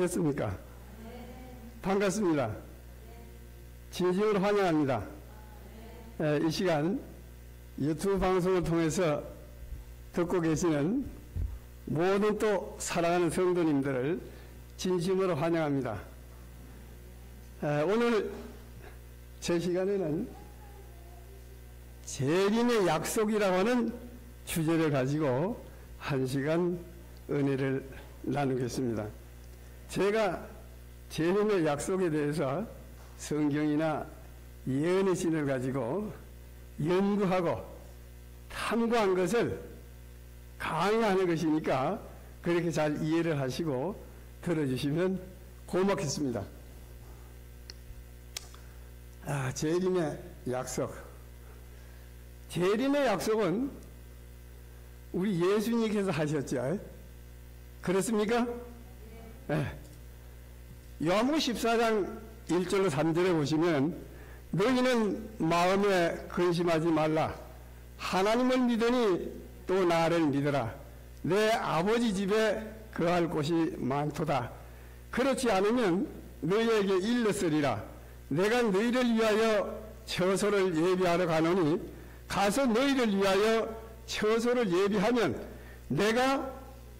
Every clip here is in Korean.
그렇습니까? 반갑습니다. 진심으로 환영합니다. 이 시간 유튜브 방송을 통해서 듣고 계시는 모든 또 사랑하는 성도님들을 진심으로 환영합니다. 오늘 제 시간에는 재림의 약속이라고 하는 주제를 가지고 한 시간 은혜를 나누겠습니다. 제가 재림의 약속에 대해서 성경이나 예언의 신을 가지고 연구하고 탐구한 것을 강의하는 것이니까 그렇게 잘 이해를 하시고 들어주시면 고맙겠습니다. 재림의 약속. 재림의 약속은 우리 예수님께서 하셨죠. 그렇습니까? 네. 요한복음 14장 1절로 3절에 보시면 너희는 마음에 근심하지 말라. 하나님을 믿으니 또 나를 믿으라. 내 아버지 집에 거할 곳이 많도다. 그렇지 않으면 너희에게 일렀으리라. 내가 너희를 위하여 처소를 예비하러 가노니 가서 너희를 위하여 처소를 예비하면 내가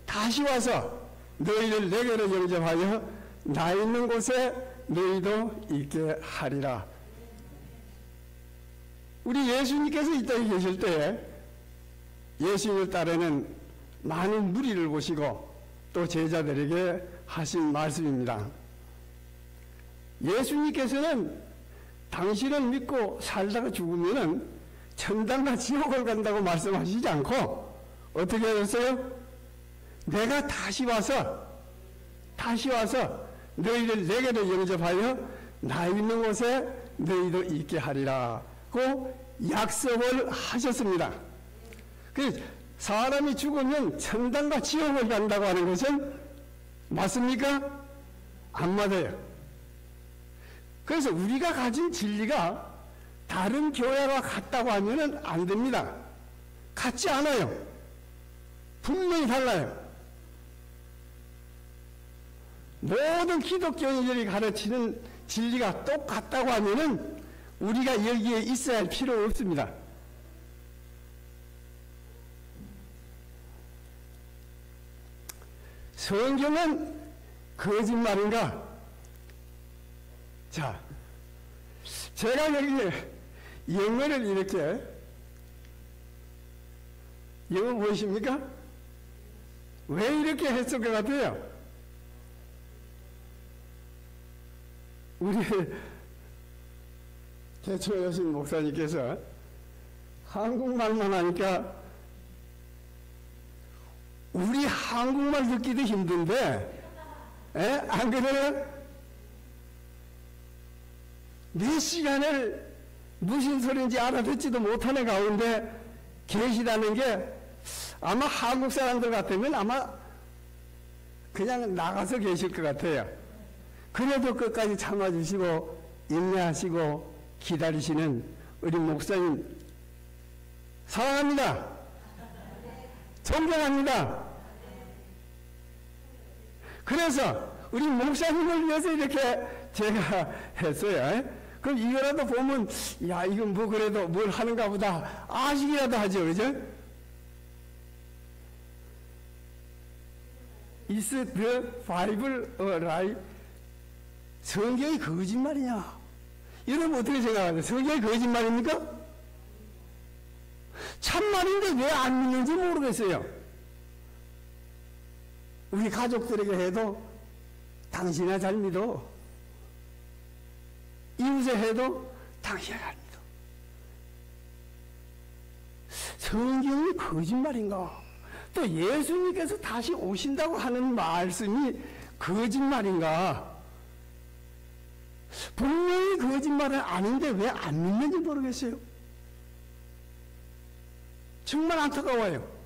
다시 와서 너희를 내게로 영접하여 나 있는 곳에 너희도 있게 하리라. 우리 예수님께서 이 땅에 계실 때에 예수님을 따르는 많은 무리를 보시고 또 제자들에게 하신 말씀입니다. 예수님께서는 당신을 믿고 살다가 죽으면은 천당과 지옥을 간다고 말씀하시지 않고 어떻게 하셨어요? 내가 다시 와서 너희를 내게로 영접하여 나 있는 곳에 너희도 있게 하리라고 약속을 하셨습니다. 그래서 사람이 죽으면 천당과 지옥을 간다고 하는 것은 맞습니까? 안 맞아요. 그래서 우리가 가진 진리가 다른 교회와 같다고 하면 안 됩니다. 같지 않아요. 분명히 달라요. 모든 기독교인들이 가르치는 진리가 똑같다고 하면은 우리가 여기에 있어야 할 필요 없습니다. 성경은 거짓말인가? 자, 제가 여기 영어를 이렇게, 영어 보이십니까? 왜 이렇게 했을 것 같아요? 우리 개초여신 목사님께서 한국말만 하니까 우리 한국말 듣기도 힘든데, 안 그래요? 몇 시간을 무슨 소리인지 알아듣지도 못하는 가운데 계시다는 게 아마 한국 사람들 같으면 아마 그냥 나가서 계실 것 같아요. 그래도 끝까지 참아주시고 인내하시고 기다리시는 우리 목사님 사랑합니다. 존경합니다. 그래서 우리 목사님을 위해서 이렇게 제가 했어요. 그럼 이거라도 보면 야 이건 뭐 그래도 뭘 하는가 보다 아시기라도 하죠. 그죠? Is the Bible a lie? 성경이 거짓말이냐? 여러분 어떻게 생각하세요? 성경이 거짓말입니까? 참말인데 왜 안 믿는지 모르겠어요. 우리 가족들에게 해도 당신아 잘 믿어. 이웃에 해도 당신아 잘 믿어. 성경이 거짓말인가? 또 예수님께서 다시 오신다고 하는 말씀이 거짓말인가? 분명히 거짓말은 아닌데 왜 안 믿는지 모르겠어요. 정말 안타까워요.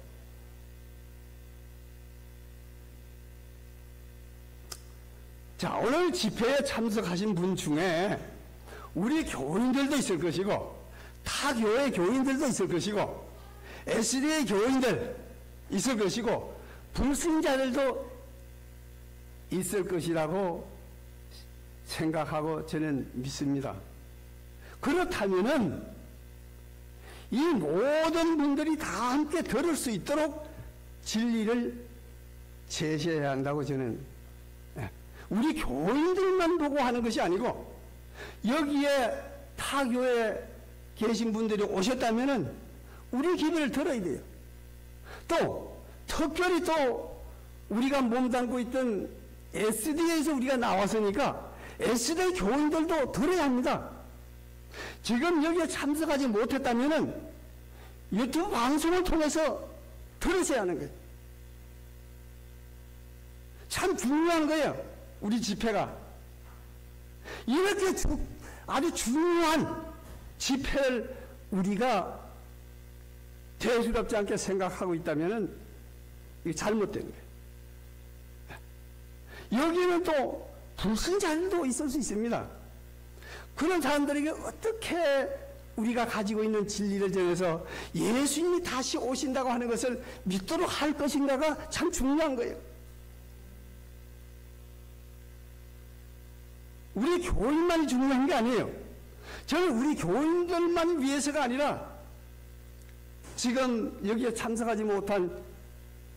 자, 오늘 집회에 참석하신 분 중에 우리 교인들도 있을 것이고 타 교회 교인들도 있을 것이고 SDA 교인들 있을 것이고 불신자들도 있을 것이라고 생각하고 저는 믿습니다. 그렇다면은 이 모든 분들이 다 함께 들을 수 있도록 진리를 제시해야 한다고 저는, 우리 교인들만 보고 하는 것이 아니고 여기에 타 교회에 계신 분들이 오셨다면은 우리 기회를 들어야 돼요. 또 특별히 또 우리가 몸담고 있던 SD에서 우리가 나왔으니까 SD 교인들도 들어야 합니다. 지금 여기에 참석하지 못했다면은 유튜브 방송을 통해서 들으셔야 하는 거예요. 참 중요한 거예요. 우리 집회가 이렇게 아주 중요한 집회를 우리가 대수롭지 않게 생각하고 있다면은 이게 잘못된 거예요. 여기는 또 불신자들도 있을 수 있습니다. 그런 사람들에게 어떻게 우리가 가지고 있는 진리를 전해서 예수님이 다시 오신다고 하는 것을 믿도록 할 것인가가 참 중요한 거예요. 우리 교인만이 중요한 게 아니에요. 저는 우리 교인들만 위해서가 아니라 지금 여기에 참석하지 못한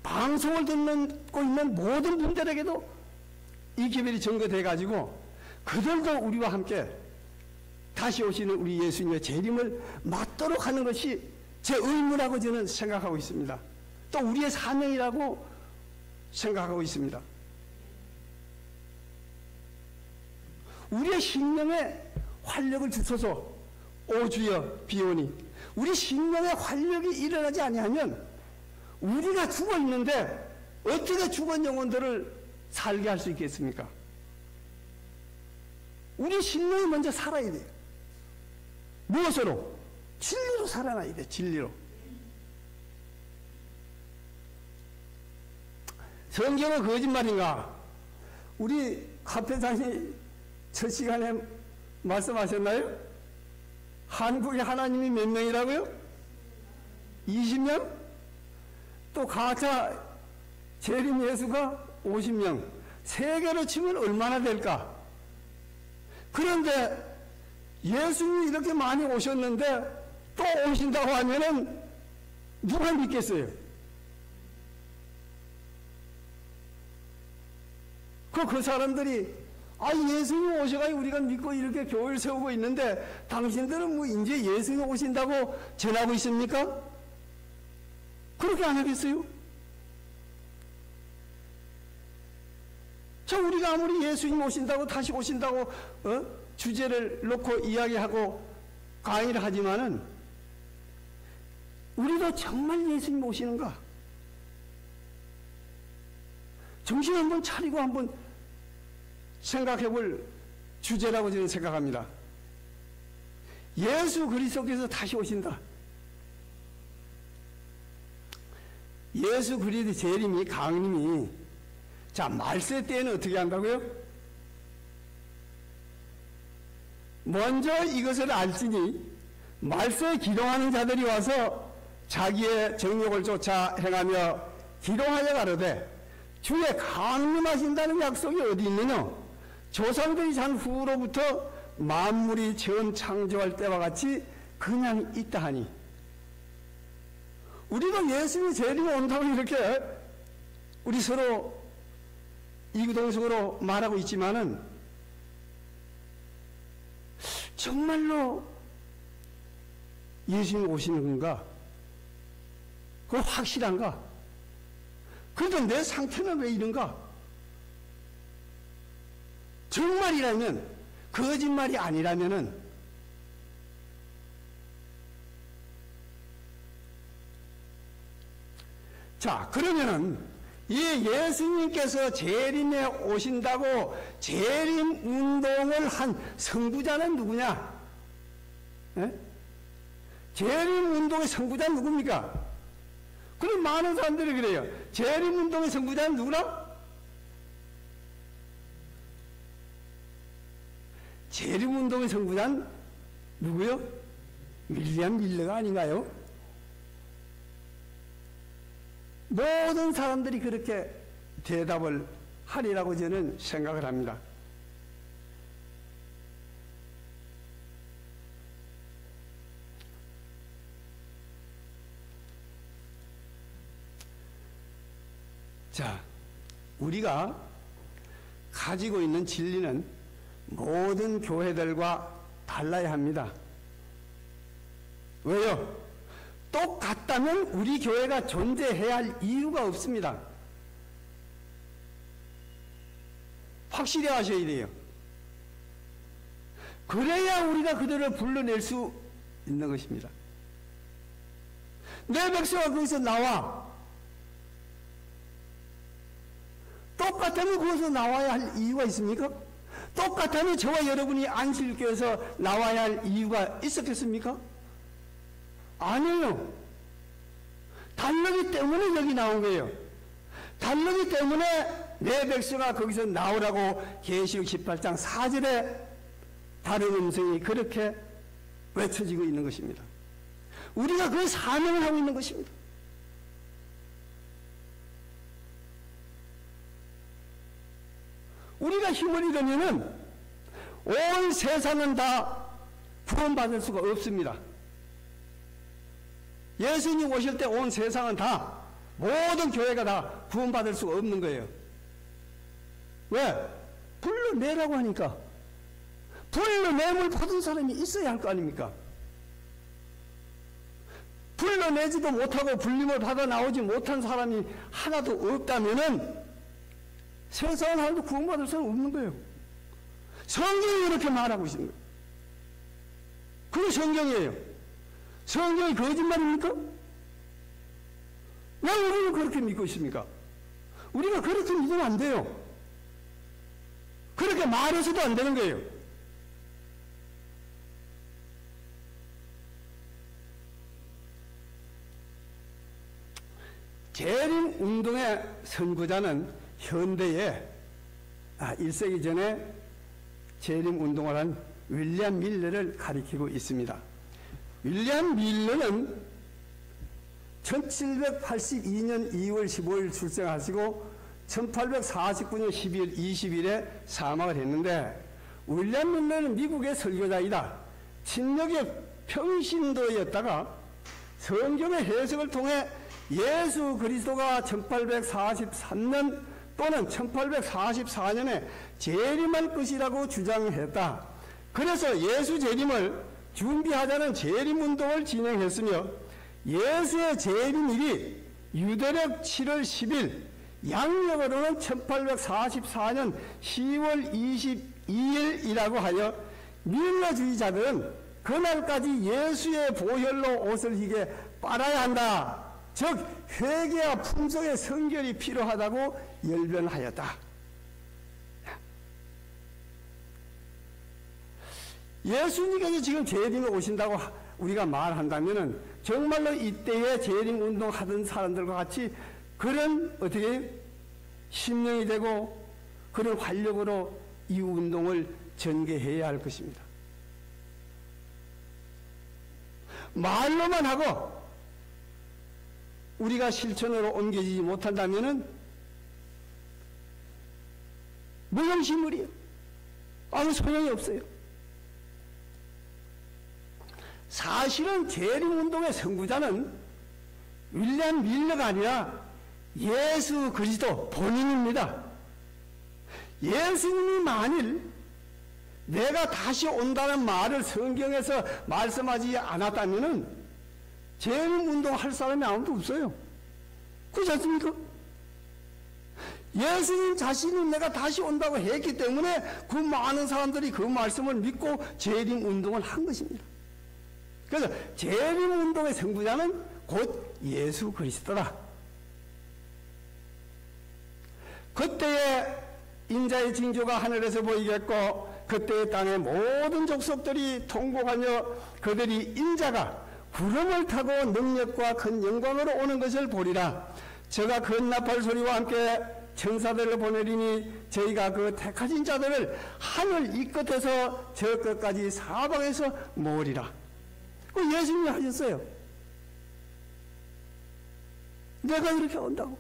방송을 듣고 있는 모든 분들에게도 이 기별이 전거돼 가지고 그들도 우리와 함께 다시 오시는 우리 예수님의 재림을 맞도록 하는 것이 제 의무라고 저는 생각하고 있습니다. 또 우리의 사명이라고 생각하고 있습니다. 우리의 심령에 활력을 주소서. 오 주여 비오니. 우리 심령에 활력이 일어나지 아니하면 우리가 죽어 있는데 어떻게 죽은 영혼들을 살게 할 수 있겠습니까? 우리 심령이 먼저 살아야 돼요. 무엇으로? 진리로 살아나야 돼. 진리로. 성경은 거짓말인가? 우리 카페장이 첫 시간에 말씀하셨나요? 한국의 하나님이 몇 명이라고요? 20명? 또 가짜 재림 예수가 50명. 세계로 치면 얼마나 될까? 그런데 예수님이 이렇게 많이 오셨는데 또 오신다고 하면은 누가 믿겠어요? 그 사람들이 예수님 오셔가지고 우리가 믿고 이렇게 교회를 세우고 있는데 당신들은 뭐 이제 예수님 오신다고 전하고 있습니까? 그렇게 안 하겠어요? 저 우리가 아무리 예수님 오신다고 다시 오신다고 주제를 놓고 이야기하고 강의를 하지만은 우리도 정말 예수님 오시는가? 정신 한번 차리고 한번 생각해 볼 주제라고 저는 생각합니다. 예수 그리스도께서 다시 오신다. 예수 그리스도 재림이 강림이 자 말세 때에는 어떻게 한다고요? 먼저 이것을 알지니 말세에 기동하는 자들이 와서 자기의 정욕을 쫓아 행하며 기동하여 가로되 주의 강림하신다는 약속이 어디 있느냐? 조상들이 잔 후로부터 만물이 처음 창조할 때와 같이 그냥 있다 하니 우리가 예수님이 재림이 온다고 이렇게 우리 서로 이구동성으로 말하고 있지만은 정말로 예수님이 오시는 건가? 그거 확실한가? 그래도 내 상태는 왜 이런가? 정말이라면, 거짓말이 아니라면은 자, 그러면은 이 예수님께서 재림에 오신다고 재림 운동을 한 선구자는 누구냐? 예? 재림 운동의 선구자는 누굽니까? 그럼 많은 사람들이 그래요. 재림 운동의 선구자는 누구나? 재림 운동의 선구자는 누구요? 윌리엄 밀러가 아닌가요? 모든 사람들이 그렇게 대답을 하리라고 저는 생각을 합니다. 자, 우리가 가지고 있는 진리는 모든 교회들과 달라야 합니다. 왜요? 똑같다면 우리 교회가 존재해야 할 이유가 없습니다. 확실히 하셔야 돼요. 그래야 우리가 그들을 불러낼 수 있는 것입니다. 내 백성아 거기서 나와. 똑같다면 거기서 나와야 할 이유가 있습니까? 똑같다면 저와 여러분이 안식교에서 나와야 할 이유가 있었겠습니까? 아니에요. 다르기 때문에 여기 나온 거예요. 다르기 때문에 내 백성아 거기서 나오라고 계시록 18장 4절에 다른 음성이 그렇게 외쳐지고 있는 것입니다. 우리가 그 사명을 하고 있는 것입니다. 우리가 힘을 잃으면은 온 세상은 다 구원받을 수가 없습니다. 예수님 오실 때 온 세상은 다, 모든 교회가 다 구원받을 수가 없는 거예요. 왜? 불러내라고 하니까. 불러내물 받은 사람이 있어야 할 거 아닙니까? 불러내지도 못하고 불림을 받아 나오지 못한 사람이 하나도 없다면은 세상 하나도 구원받을 사람 없는 거예요. 성경이 이렇게 말하고 있는 거예요. 그게 성경이에요. 성경이 거짓말입니까? 왜 우리는 그렇게 믿고 있습니까? 우리가 그렇게 믿으면 안 돼요. 그렇게 말해서도 안 되는 거예요. 재림 운동의 선구자는 현대에 1세기 전에 재림 운동을 한 윌리엄 밀러를 가리키고 있습니다. 윌리엄 밀러는 1782년 2월 15일 출생하시고 1849년 12월 20일에 사망을 했는데, 윌리엄 밀러는 미국의 설교자이다. 친력의 평신도였다가 성경의 해석을 통해 예수 그리스도가 1843년 또는 1844년에 재림할 것이라고 주장했다. 그래서 예수 재림을 준비하자는 재림운동을 진행했으며, 예수의 재림일이 유대력 7월 10일, 양력으로는 1844년 10월 22일이라고 하여 밀러주의자들은 그날까지 예수의 보혈로 옷을 희게 빨아야 한다. 즉 회개와 풍속의 성결이 필요하다고 열변하였다. 예수님께서 지금 재림에 오신다고 우리가 말한다면은 정말로 이때에 재림 운동 하던 사람들과 같이 그런 어떻게 심령이 되고 그런 활력으로 이 운동을 전개해야 할 것입니다. 말로만 하고 우리가 실천으로 옮겨지지 못한다면은 무용시물이에요. 아무 소용이 없어요. 사실은 재림운동의 선구자는 윌리엄 밀러가 아니라 예수 그리스도 본인입니다. 예수님이 만일 내가 다시 온다는 말을 성경에서 말씀하지 않았다면은 재림운동 할 사람이 아무도 없어요. 그렇지 않습니까? 예수님 자신이 내가 다시 온다고 했기 때문에 그 많은 사람들이 그 말씀을 믿고 재림운동을 한 것입니다. 그래서 재림운동의 선구자는 곧 예수 그리스도다. 그때의 인자의 징조가 하늘에서 보이겠고 그때의 땅의 모든 족속들이 통곡하며 그들이 인자가 구름을 타고 능력과 큰 영광으로 오는 것을 보리라. 저가 큰 나팔 소리와 함께 천사들을 보내리니 저희가 그 택하신 자들을 하늘 이 끝에서 저 끝까지 사방에서 모으리라. 그 예수님이 하셨어요. 내가 이렇게 온다고.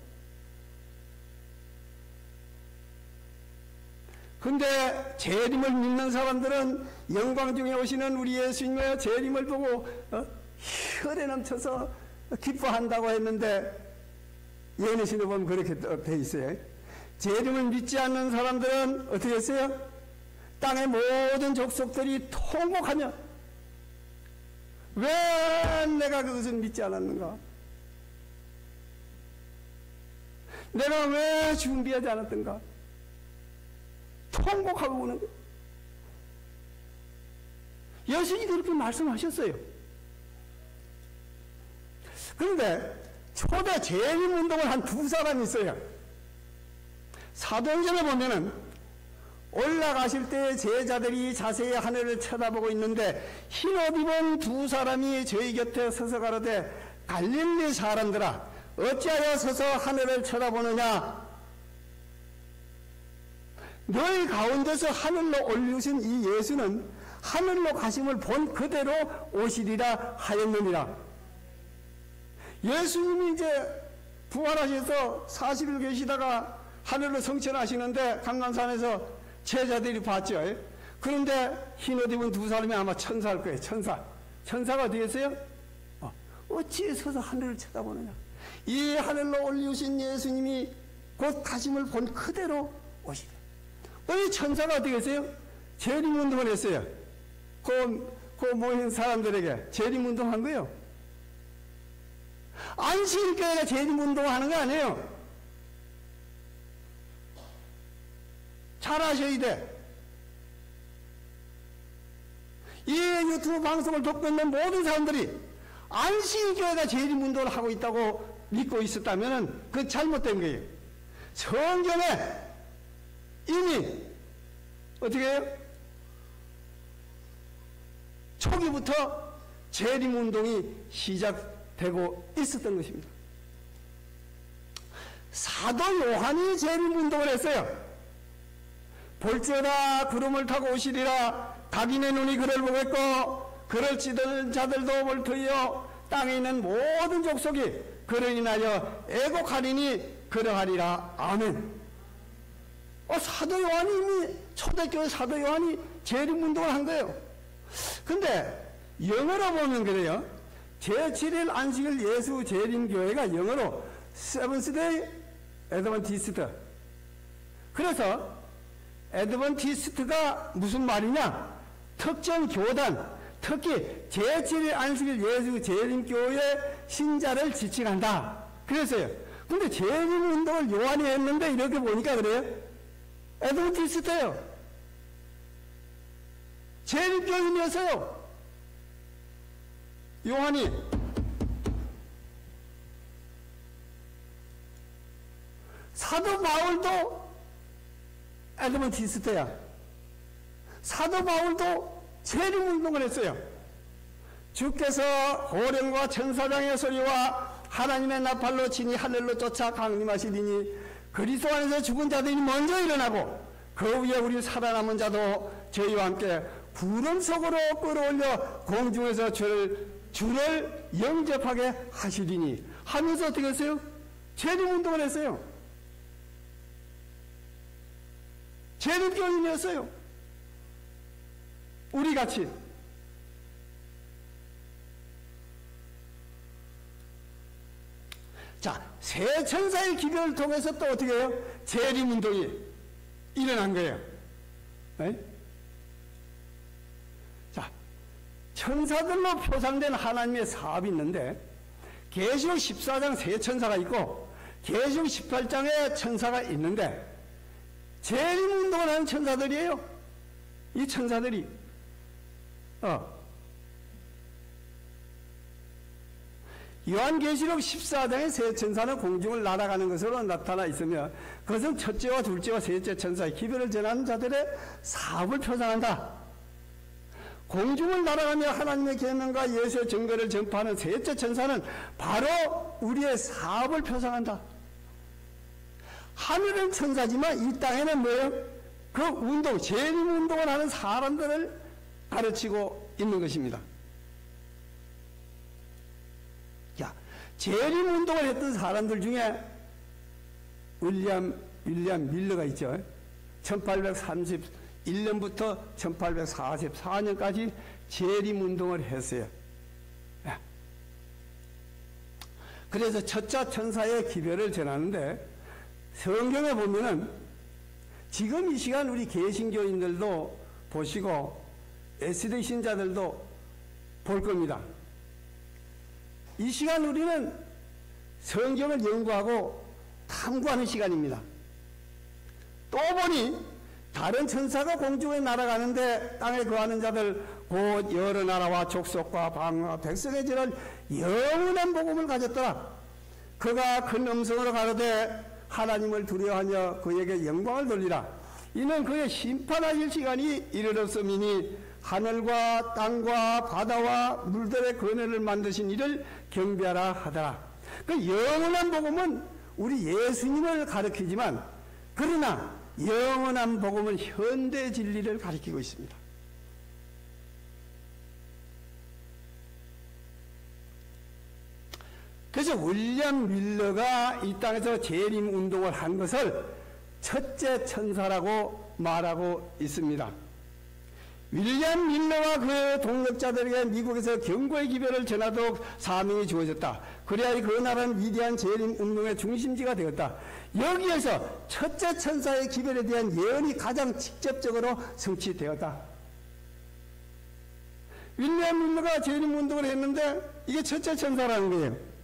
근데 재림을 믿는 사람들은 영광 중에 오시는 우리 예수님의 재림을 보고 혈에 넘쳐서 기뻐한다고 했는데 예언의 보면 그렇게 돼 있어요. 재림을 믿지 않는 사람들은 어떻게 했어요? 땅의 모든 족속들이 통곡하며 왜 내가 그것을 믿지 않았는가? 내가 왜 준비하지 않았던가? 통곡하고 오는 거예요. 예수님이 그렇게 말씀하셨어요. 그런데 초대 재림운동을 한 두 사람이 있어요. 사도행전에 보면은 올라가실 때 제자들이 자세히 하늘을 쳐다보고 있는데 흰옷 입은 두 사람이 저희 곁에 서서 가로되 갈릴리 사람들아 어찌하여 서서 하늘을 쳐다보느냐? 너희 가운데서 하늘로 올리신 이 예수는 하늘로 가심을 본 그대로 오시리라 하였느니라. 예수님이 이제 부활하셔서 40일 계시다가 하늘로 성천하시는데 감람산에서 제자들이 봤죠. 그런데 흰옷 입은 두 사람이 아마 천사일 거예요. 천사가 어디 계세요? 어찌 서서 하늘을 쳐다보느냐? 이 하늘로 올리우신 예수님이 곧 가심을 본 그대로 오시리라. 이 천사가 어디 계세요? 재림운동을 했어요. 그 모인 사람들에게 재림운동한 거예요. 안식일교회가 재림운동을 하는 거 아니에요. 잘 아셔야 돼. 이 유튜브 방송을 듣고 있는 모든 사람들이 안식일교회가 재림운동을 하고 있다고 믿고 있었다면 그건 잘못된 거예요. 성경에 이미 어떻게 해요? 초기부터 재림운동이 시작되고 있었던 것입니다. 사도 요한이 재림운동을 했어요. 볼지어다 구름을 타고 오시리라. 각인의 눈이 그를 보겠고 그를 찌든 자들도 볼 터이요 땅에 있는 모든 족속이 그를 인하여 애곡하리니 그러하리라. 아멘. 사도 요한이 이미 초대교회 사도 요한이 재림운동을 한 거예요. 근데 영어로 보면 그래요. 제7일 안식일 예수 재림교회가 영어로 세븐스데이 애드번티스트. 그래서 애드번티스트가 무슨 말이냐? 특정 교단, 특히 제7일 안식일 예수 재림교회 신자를 지칭한다. 그랬어요. 근데 재림운동을 요한이 했는데 이렇게 보니까 그래요. 애드번티스트예요. 재림교인이었어요. 요한이 사도 바울도 애드번티스트야. 사도 바울도 재림운동을 했어요. 주께서 호령과 천사장의 소리와 하나님의 나팔로 친히 하늘로 쫓아 강림하시리니 그리스도 안에서 죽은 자들이 먼저 일어나고 그 위에 우리 살아남은 자도 저희와 함께 구름 속으로 끌어올려 공중에서 주를 영접하게 하시리니 하면서 어떻게 했어요? 재림운동을 했어요. 재림교인이었어요. 우리같이. 자, 새 천사의 기별을 통해서 또 어떻게 해요? 재림운동이 일어난 거예요. 네? 자, 천사들로 표상된 하나님의 사업이 있는데 계시록 14장 새 천사가 있고 계시록 18장에 천사가 있는데 재림운동을 하는 천사들이에요. 이 천사들이 요한계시록 14장의 새 천사는 공중을 날아가는 것으로 나타나 있으며 그것은 첫째와 둘째와 셋째 천사의 기별을 전하는 자들의 사업을 표상한다. 공중을 날아가며 하나님의 계명과 예수의 증거를 전파하는 셋째 천사는 바로 우리의 사업을 표상한다. 하늘은 천사지만 이 땅에는 뭐예요? 그 운동, 재림운동을 하는 사람들을 가르치고 있는 것입니다. 자, 재림운동을 했던 사람들 중에 윌리엄 밀러가 있죠. 1831년부터 1844년까지 재림운동을 했어요. 그래서 첫째 천사의 기별을 전하는데, 성경에 보면은 지금 이 시간 우리 개신교인들도 보시고 SD 신자들도 볼 겁니다. 이 시간 우리는 성경을 연구하고 탐구하는 시간입니다. 또 보니 다른 천사가 공중에 날아가는데 땅에 거하는 자들 곧 여러 나라와 족속과 방과 백성의 지를 영원한 복음을 가졌더라. 그가 큰 음성으로 가로되 하나님을 두려워하며 그에게 영광을 돌리라. 이는 그의 심판하실 시간이 이르렀음이니 하늘과 땅과 바다와 물들의 근원을 만드신 이를 경배하라 하더라. 그 영원한 복음은 우리 예수님을 가리키지만, 그러나 영원한 복음은 현대 진리를 가리키고 있습니다. 그래서 윌리엄 밀러가 이 땅에서 재림 운동을 한 것을 첫째 천사라고 말하고 있습니다. 윌리엄 밀러와 그 동력자들에게 미국에서 경고의 기별을 전하도록 사명이 주어졌다. 그래야 그 나라는 위대한 재림 운동의 중심지가 되었다. 여기에서 첫째 천사의 기별에 대한 예언이 가장 직접적으로 성취되었다. 윌리엄 밀러가 재림 운동을 했는데 이게 첫째 천사라는 거예요.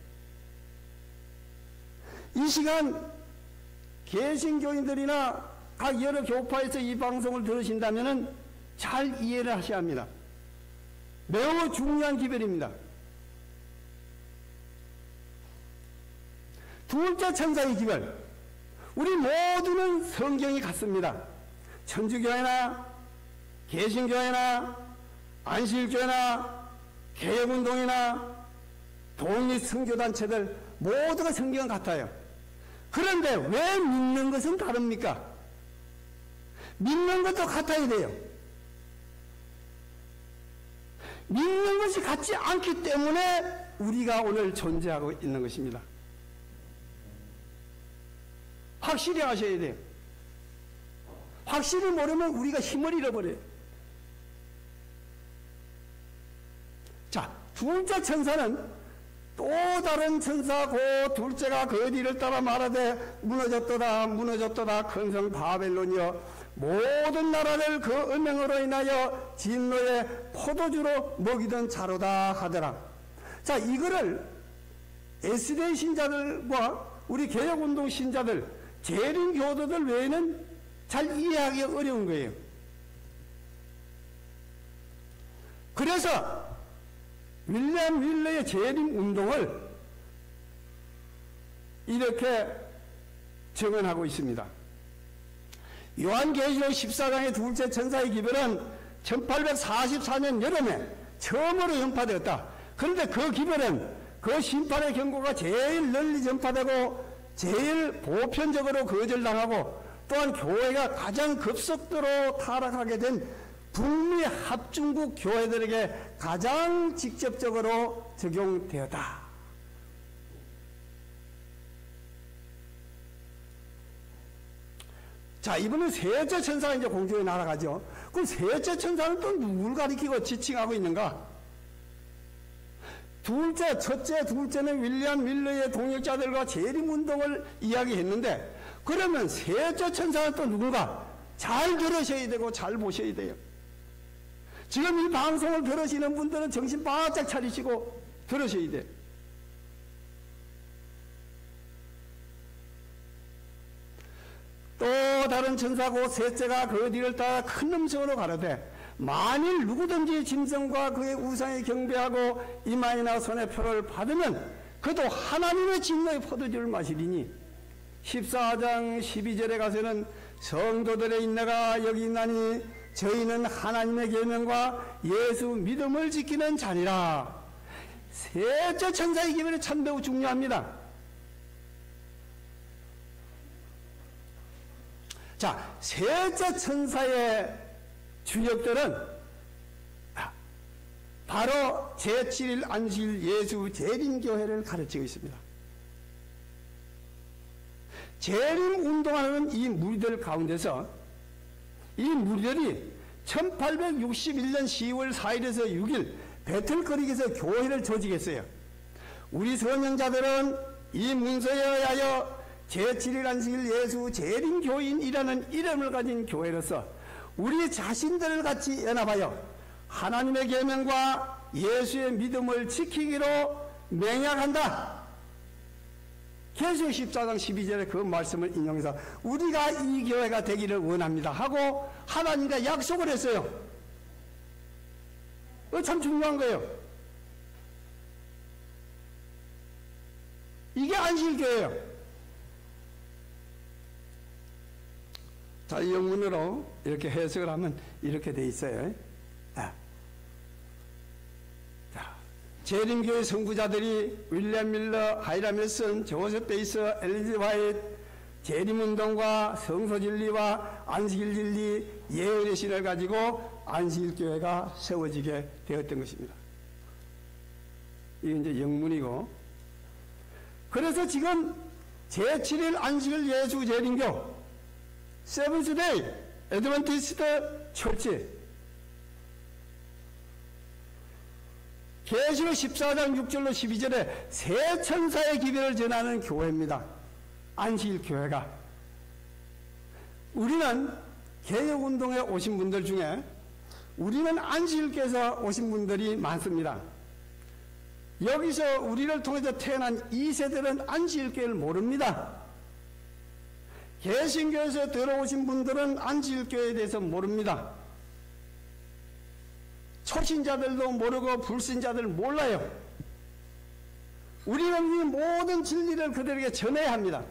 이 시간 개신교인들이나 각 여러 교파에서 이 방송을 들으신다면 잘 이해를 하셔야 합니다. 매우 중요한 기별입니다. 둘째 천사의 기별, 우리 모두는 성경이 같습니다. 천주교회나 개신교회나 안식일교회나 개혁운동이나 독립선교단체들 모두가 성경은 같아요. 그런데 왜 믿는 것은 다릅니까? 믿는 것도 같아야 돼요. 믿는 것이 같지 않기 때문에 우리가 오늘 존재하고 있는 것입니다. 확실히 아셔야 돼요. 확실히 모르면 우리가 힘을 잃어버려요. 자, 둘째 천사는 또 다른 천사고, 둘째가 그 뒤를 따라 말하되 무너졌도다 무너졌도다 큰 성 바벨론이여 모든 나라를 그 음행으로 인하여 진노의 포도주로 먹이던 자로다 하더라. 자, 이거를 SD 신자들과 우리 개혁운동 신자들, 재림 교도들 외에는 잘 이해하기 어려운 거예요. 그래서 윌리엄 밀러의 재림 운동을 이렇게 증언하고 있습니다. 요한계시록 14장의 둘째 천사의 기별은 1844년 여름에 처음으로 전파되었다. 그런데 그 기별은 그 심판의 경고가 제일 널리 전파되고 제일 보편적으로 거절당하고, 또한 교회가 가장 급속도로 타락하게 된 북미 합중국 교회들에게 가장 직접적으로 적용되었다. 자, 이번엔 셋째 천사가 이제 공중에 날아가죠. 그럼 셋째 천사는 또 누굴 가리키고 지칭하고 있는가? 첫째, 둘째는 윌리엄 밀러의 동역자들과 재림운동을 이야기했는데, 그러면 셋째 천사는 또 누군가? 잘 들으셔야 되고 잘 보셔야 돼요. 지금 이 방송을 들으시는 분들은 정신 바짝 차리시고 들으셔야 돼요. 또 다른 천사고 셋째가 그 뒤를 따라 큰 음성으로 가로되 만일 누구든지 짐승과 그의 우상에 경배하고 이마이나 손에 표를 받으면 그도 하나님의 진노의 포도주를 마시리니 14장 12절에 가서는 성도들의 인내가 여기 있나니 저희는 하나님의 계명과 예수 믿음을 지키는 자니라. 셋째 천사의 기별이 참 매우 중요합니다. 자, 셋째 천사의 주역들은 바로 제7일 안식일 예수 재림교회를 가르치고 있습니다. 재림운동하는 이 무리들 가운데서 이 무리들이 1861년 10월 4일에서 6일 배틀크릭에서 교회를 조직했어요. 우리 선영자들은 이 문서에 의하여 제7일 안식일 예수 재림교인이라는 이름을 가진 교회로서 우리 자신들을 같이 연합하여 하나님의 계명과 예수의 믿음을 지키기로 맹약한다. 계시록 14장 12절에 그 말씀을 인용해서 우리가 이 교회가 되기를 원합니다 하고 하나님과 약속을 했어요. 참 중요한 거예요. 이게 안식일교회예요. 자, 영문으로 이렇게 해석을 하면 이렇게 돼 있어요. 재림교회 선구자들이 윌리엄 밀러, 하이람 윌슨, 조셉 베이스, 엘리지 화이트, 재림운동과 성서진리와 안식일진리, 예언의 신을 가지고 안식일교회가 세워지게 되었던 것입니다. 이게 이제 영문이고, 그래서 지금 제7일 안식일 예수 재림교, 세븐스데이 애드벤티스트 철치, 계시록 14장 6절로 12절에 새 천사의 기별을 전하는 교회입니다. 안식일 교회가. 우리는 개혁운동에 오신 분들 중에 우리는 안식일교에서 오신 분들이 많습니다. 여기서 우리를 통해서 태어난 2세들은 안식일교회를 모릅니다. 개신교에서 들어오신 분들은 안식일교회에 대해서 모릅니다. 초신자들도 모르고 불신자들 몰라요. 우리는 이 모든 진리를 그들에게 전해야 합니다.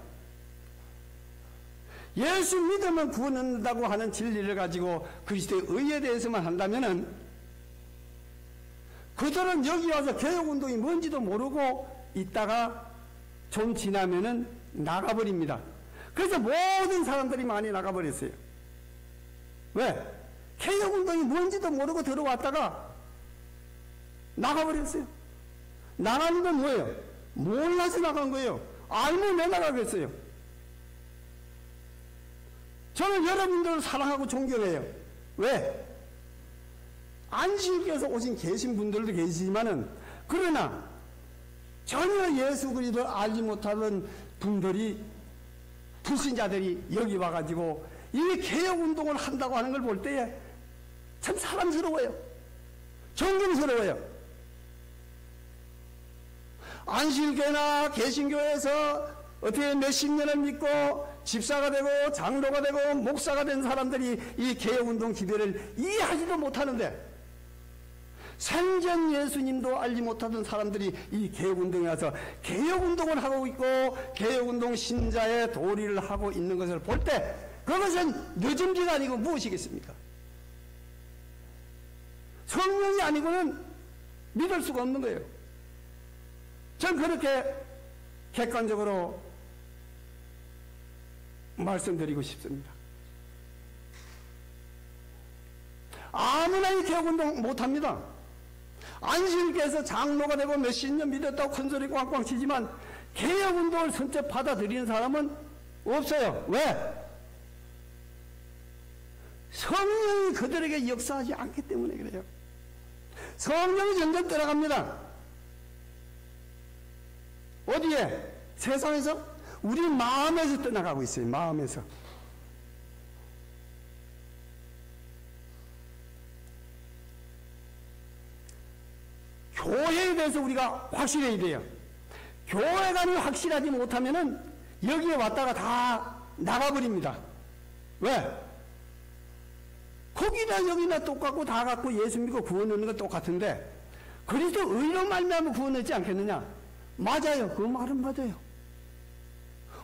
예수 믿으면 구원 얻는다고 하는 진리를 가지고 그리스도의 의에 대해서만 한다면은 그들은 여기 와서 개혁운동이 뭔지도 모르고 있다가 좀 지나면은 나가버립니다. 그래서 모든 사람들이 많이 나가버렸어요. 왜? 개혁운동이 뭔지도 모르고 들어왔다가 나가버렸어요. 나가는 건 뭐예요? 몰라서 나간 거예요. 알면 왜 나가겠어요? 저는 여러분들을 사랑하고 존경해요. 왜? 안식일교에서 오신 계신 분들도 계시지만은 그러나 전혀 예수 그리스도를 알지 못하던 분들이 불신자들이 여기 와가지고 이 개혁운동을 한다고 하는 걸 볼 때에 참 사랑스러워요. 존경스러워요. 안식일교회나 개신교회에서 어떻게 몇십 년을 믿고 집사가 되고 장로가 되고 목사가 된 사람들이 이 개혁운동 기별을 이해하지도 못하는데 생전 예수님도 알지 못하던 사람들이 이 개혁운동에 와서 개혁운동을 하고 있고 개혁운동 신자의 도리를 하고 있는 것을 볼 때 그것은 늦은지가 아니고 무엇이겠습니까? 성령이 아니고는 믿을 수가 없는 거예요. 전 그렇게 객관적으로 말씀드리고 싶습니다. 아무나 이 개혁운동 못합니다. 안식일교에서 장로가 되고 몇십 년 믿었다고 큰소리 꽝꽝 치지만 개혁운동을 선뜻 받아들이는 사람은 없어요. 왜? 성령이 그들에게 역사하지 않기 때문에 그래요. 성령이 점점 떠나갑니다. 어디에? 세상에서? 우리 마음에서 떠나가고 있어요. 마음에서. 교회에 대해서 우리가 확실해야 돼요. 교회관이 확실하지 못하면은 여기에 왔다가 다 나가버립니다. 왜? 거기나 여기나 똑같고 다 같고 예수 믿고 구원 얻는 건 똑같은데 그리스도 의로 말미암아 구원 얻지 않겠느냐? 맞아요. 그 말은 맞아요.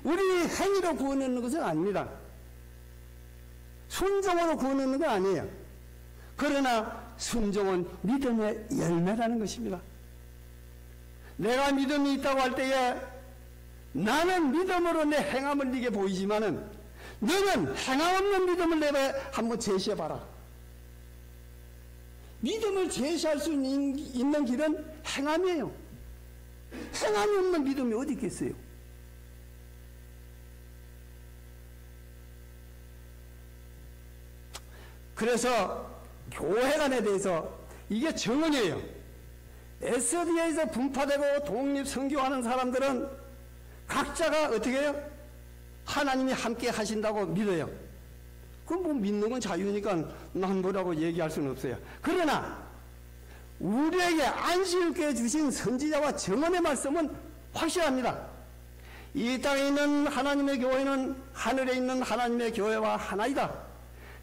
우리 행위로 구원 얻는 것은 아닙니다. 순종으로 구원 얻는 건 아니에요. 그러나 순종은 믿음의 열매라는 것입니다. 내가 믿음이 있다고 할 때에 나는 믿음으로 내 행함을 네게 보이지만은 너는 행함 없는 믿음을 내게 한번 제시해봐라. 믿음을 제시할 수 있는 길은 행함이에요. 행함이 없는 믿음이 어디 있겠어요? 그래서 교회 간에 대해서 이게 정언이에요. SDA에서 분파되고 독립 선교하는 사람들은 각자가 어떻게 해요? 하나님이 함께 하신다고 믿어요. 그럼 뭐 믿는 건 자유니까 난 뭐라고 얘기할 수는 없어요. 그러나 우리에게 안식일교회 주신 선지자와 정언의 말씀은 확실합니다. 이 땅에 있는 하나님의 교회는 하늘에 있는 하나님의 교회와 하나이다.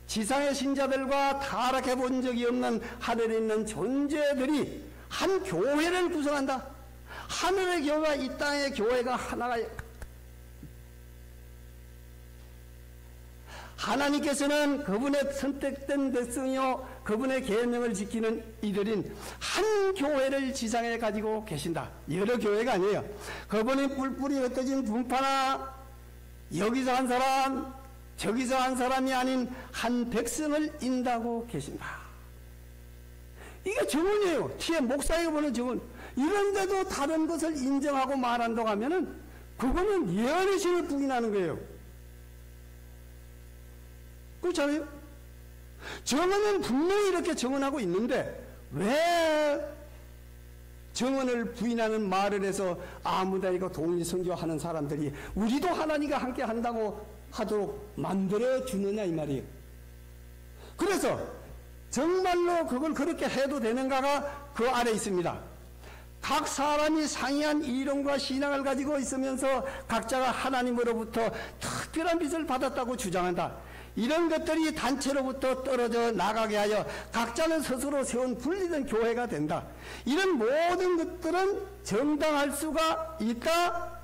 지상의 신자들과 타락해 본 적이 없는 하늘에 있는 존재들이 한 교회를 구성한다. 하늘의 교회와 이 땅의 교회가 하나가. 하나님께서는 그분의 선택된 백성이요 그분의 계명을 지키는 이들인 한 교회를 지상에 가지고 계신다. 여러 교회가 아니에요. 그분이 뿔뿔이 흩어진 분파나 여기서 한 사람 저기서 한 사람이 아닌 한 백성을 인다고 계신다. 이게 정언이에요. 뒤에 목사에게 보는 정언. 이런데도 다른 것을 인정하고 말한다고 하면은 그거는 예언의 신을 부인하는 거예요. 그렇잖아요? 정언은 분명히 이렇게 정언하고 있는데 왜 정언을 부인하는 말을 해서 아무데나 독립선교하는 사람들이 우리도 하나님과 함께 한다고 하도록 만들어주느냐 이 말이에요. 그래서 정말로 그걸 그렇게 해도 되는가가 그 아래 있습니다. 각 사람이 상이한 이론과 신앙을 가지고 있으면서 각자가 하나님으로부터 특별한 빚을 받았다고 주장한다. 이런 것들이 단체로부터 떨어져 나가게 하여 각자는 스스로 세운 분리된 교회가 된다. 이런 모든 것들은 정당할 수가 있다?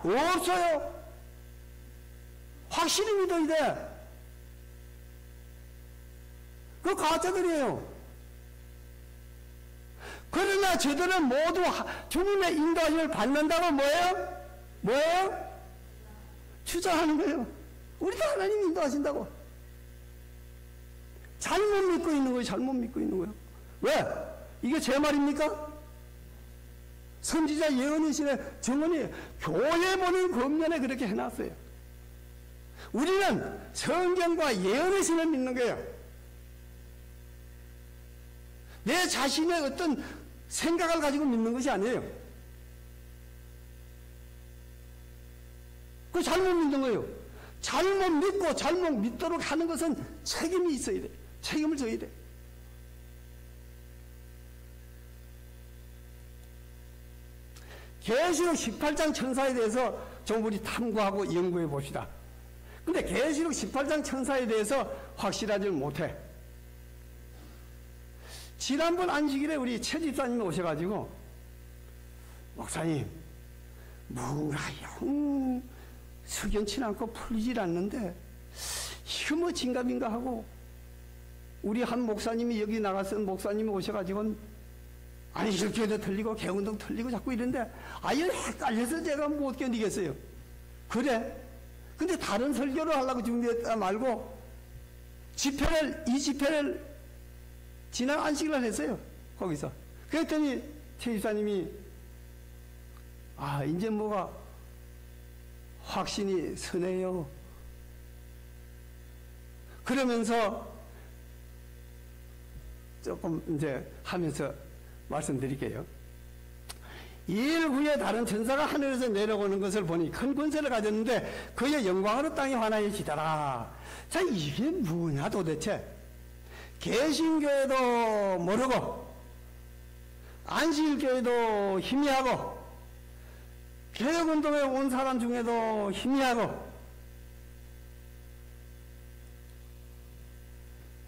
없어요. 확실히 믿어야 돼. 그 가짜들이에요. 그러나 저들은 모두 주님의 인도하심을 받는다고 뭐예요? 주장하는 거예요. 우리도 하나님 인도하신다고. 잘못 믿고 있는 거예요. 잘못 믿고 있는 거예요. 왜? 이게 제 말입니까? 선지자 예언이신의 정언이에요. 교회 보는 겉면에 그렇게 해놨어요. 우리는 성경과 예언의 신을 믿는 거예요. 내 자신의 어떤 생각을 가지고 믿는 것이 아니에요. 그거 잘못 믿는 거예요. 잘못 믿고 잘못 믿도록 하는 것은 책임이 있어야 돼. 책임을 져야 돼. 계시록 18장 천사에 대해서 좀 우리 탐구하고 연구해 봅시다. 근데 계시록 18장 천사에 대해서 확실하지 못해. 지난번 안식일에 우리 최 집사님이 오셔가지고 목사님 뭔가 영 석연치 않고 풀리질 않는데 이거 뭐 진감인가 하고 우리 한 목사님이 여기 나가서 목사님이 오셔가지고 안식일교회도 틀리고 개운동 틀리고 자꾸 이런데 아예 헷갈려서 제가 못 견디겠어요. 그래? 근데 다른 설교를 하려고 준비했다 말고 이 집회를 지난 안식일날 했어요. 거기서. 그랬더니 최 집사님이 이제 뭐가 확신이 서네요. 그러면서 조금 이제 하면서 말씀드릴게요. 2일 후에 다른 천사가 하늘에서 내려오는 것을 보니 큰 권세를 가졌는데 그의 영광으로 땅이 환하여지더라. 자, 이게 뭐냐 도대체? 개신교회도 모르고 안식일교회도 희미하고 개혁운동에 온 사람 중에도 희미하고.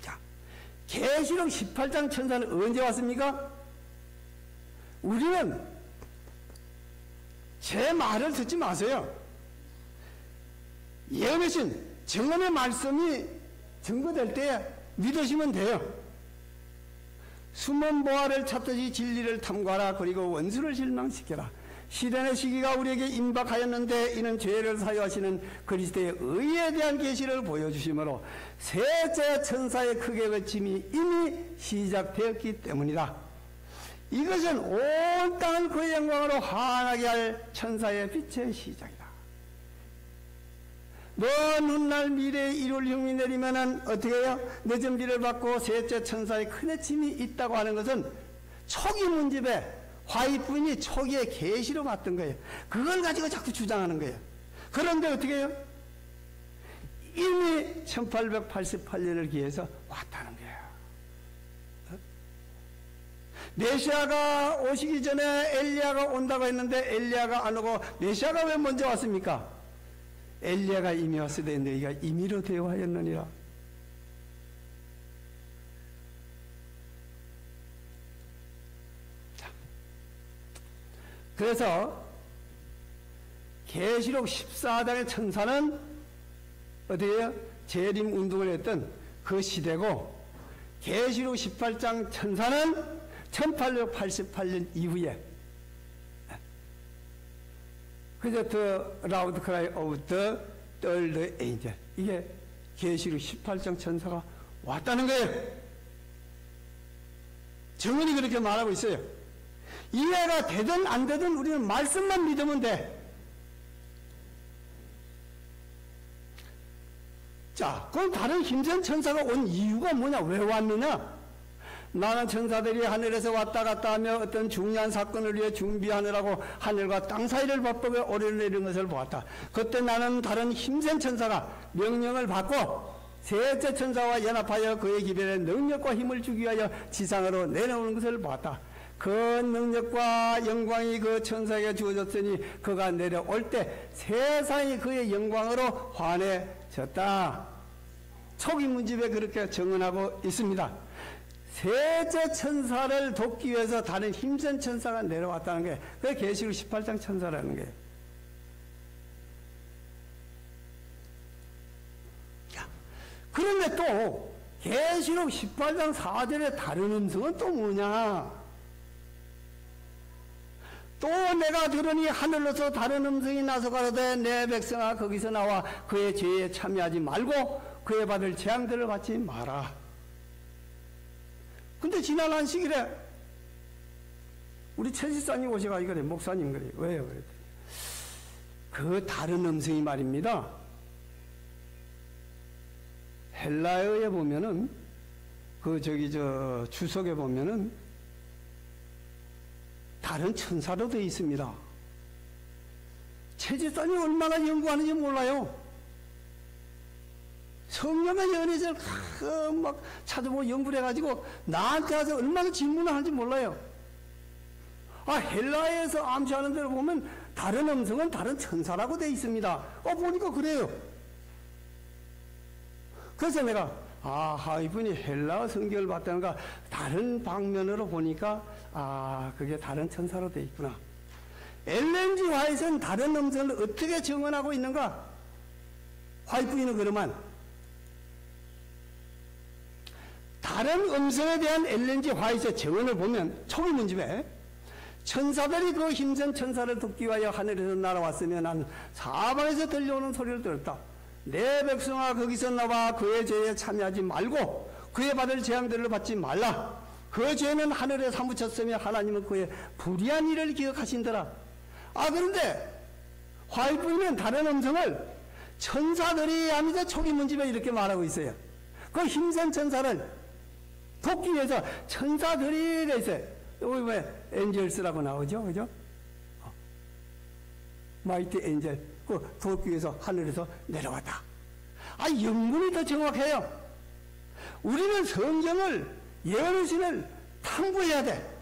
자, 계시록 18장 천사는 언제 왔습니까? 우리는 제 말을 듣지 마세요. 예언의 신, 정언의 말씀이 증거될 때 믿으시면 돼요. 숨은 보화를 찾듯이 진리를 탐구하라. 그리고 원수를 실망시켜라. 시련의 시기가 우리에게 임박하였는데 이는 죄를 사유하시는 그리스도의 의에 대한 계시를 보여주심으로 셋째 천사의 크게 외침이 이미 시작되었기 때문이다. 이것은 온 땅을 그의 영광으로 환하게 할 천사의 빛의 시작이다. 먼 훗날 미래에 이룰 흉이 내리면은 어떻게 해요? 늦은 비를 받고 셋째 천사의 큰 해침이 있다고 하는 것은 초기 문집에 화이부인이 초기에 계시로 봤던 거예요. 그걸 가지고 자꾸 주장하는 거예요. 그런데 어떻게 해요? 이미 1888년을 기해서 왔다는 거예요. 메시아가 오시기 전에 엘리야가 온다고 했는데 엘리야가 안 오고 메시아가 왜 먼저 왔습니까? 엘리야가 이미 왔을 때 너희가 임의로 대화하였느니라. 그래서 계시록 14장의 천사는 어디에요? 재림 운동을 했던 그 시대고, 계시록 18장 천사는 1888년 이후에 그저 The Loud Cry of the Third Angel, 이게 계시록 18장 천사가 왔다는 거예요. 정은이 그렇게 말하고 있어요. 이해가 되든 안 되든 우리는 말씀만 믿으면 돼. 자, 그럼 다른 힘센 천사가 온 이유가 뭐냐? 왜 왔느냐? 나는 천사들이 하늘에서 왔다 갔다 하며 어떤 중요한 사건을 위해 준비하느라고 하늘과 땅 사이를 바쁘게 오르내리는 것을 보았다. 그때 나는 다른 힘센 천사가 명령을 받고 셋째 천사와 연합하여 그의 기별에 능력과 힘을 주기 위하여 지상으로 내려오는 것을 보았다. 그 능력과 영광이 그 천사에게 주어졌으니 그가 내려올 때 세상이 그의 영광으로 환해졌다. 초기 문집에 그렇게 정언하고 있습니다. 셋째 천사를 돕기 위해서 다른 힘센 천사가 내려왔다는 게 그게 계시록 18장 천사라는 거예요. 그런데 또 계시록 18장 4절의 다른 음성은 또 뭐냐? 또 내가 들으니 하늘로서 다른 음성이 나서 가로되 내 백성아 거기서 나와 그의 죄에 참여하지 말고 그의 받을 재앙들을 받지 마라. 근데 지난 안식일에 우리 최지사님 오셔가지고 그래, 목사님 그래, 왜요? 그랬더니 그 다른 음성이 말입니다. 헬라어에 보면은 주석에 보면은 다른 천사로 되어 있습니다. 최지사님 얼마나 연구하는지 몰라요. 성령의 연애를 막 찾아보고 연구를 해가지고 나한테 와서 얼마나 질문을 하는지 몰라요. 헬라에서 암시하는 대로 보면 다른 음성은 다른 천사라고 되어 있습니다. 보니까 그래요. 그래서 내가 이분이 헬라어 성경을 봤다는가 다른 방면으로 보니까 그게 다른 천사로 되어 있구나. 엘렌지 화이트는 다른 음성을 어떻게 정언하고 있는가? 화이트는 그러면 다른 음성에 대한 엘렌지 화이트의 정언을 보면 초기 문집에 천사들이 그 힘센 천사를 돕기 위하여 하늘에서 날아왔으며 난 사방에서 들려오는 소리를 들었다. 내 백성아 거기서 나와 그의 죄에 참여하지 말고 그의 받을 재앙들을 받지 말라. 그 죄는 하늘에 사무쳤으며 하나님은 그의 불의한 일을 기억하신더라. 그런데 화이트는 다른 음성을 천사들이 하면서 초기 문집에 이렇게 말하고 있어요. 그 힘센 천사를 돕기 위해서 천사들이 있어요. 여기 왜 엔젤스라고 나오죠, 그죠? 마이티 엔젤, 그 돕기 위해서 하늘에서 내려왔다. 영문이 더 정확해요. 우리는 성경을 예언신을 탐구해야 돼.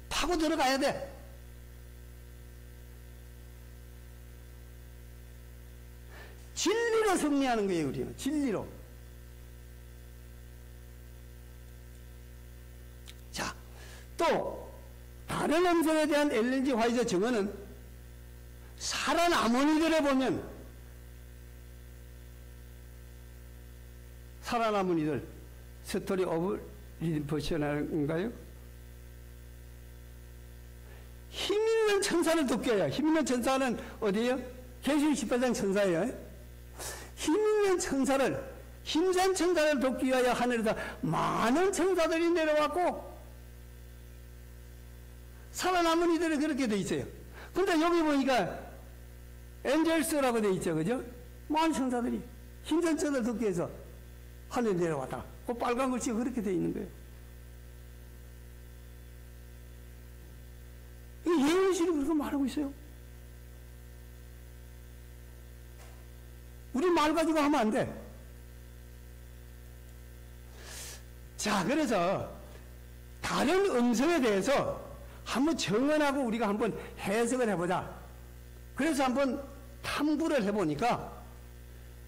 파고 들어가야 돼. 진리로 승리하는 거예요, 우리는. 진리로. 자, 또 다른 음성에 대한 엘렌지 화이트 증언은 살아남은 이들에 보면 살아남은 이들 스토리 오브 리퍼션인가요? 힘있는 천사를 돕게 해요. 힘있는 천사는 어디에요? 계시록 18장 천사예요. 힘있는 천사를, 힘센 천사를 돕기 위하여 하늘에서 많은 천사들이 내려왔고 살아남은 이들은 그렇게 돼 있어요. 근데 여기 보니까 엔젤스라고 돼 있죠, 그죠? 많은 천사들이 힘든 천사를 듣기 위해서 하늘에 내려왔다. 그 빨간 글씨가 그렇게 되어 있는 거예요. 이 예언실이 그렇게 말하고 있어요. 우리 말 가지고 하면 안 돼. 자, 그래서 다른 음성에 대해서 한번 정언하고 우리가 한번 해석을 해보자. 그래서 한번 탐구를 해보니까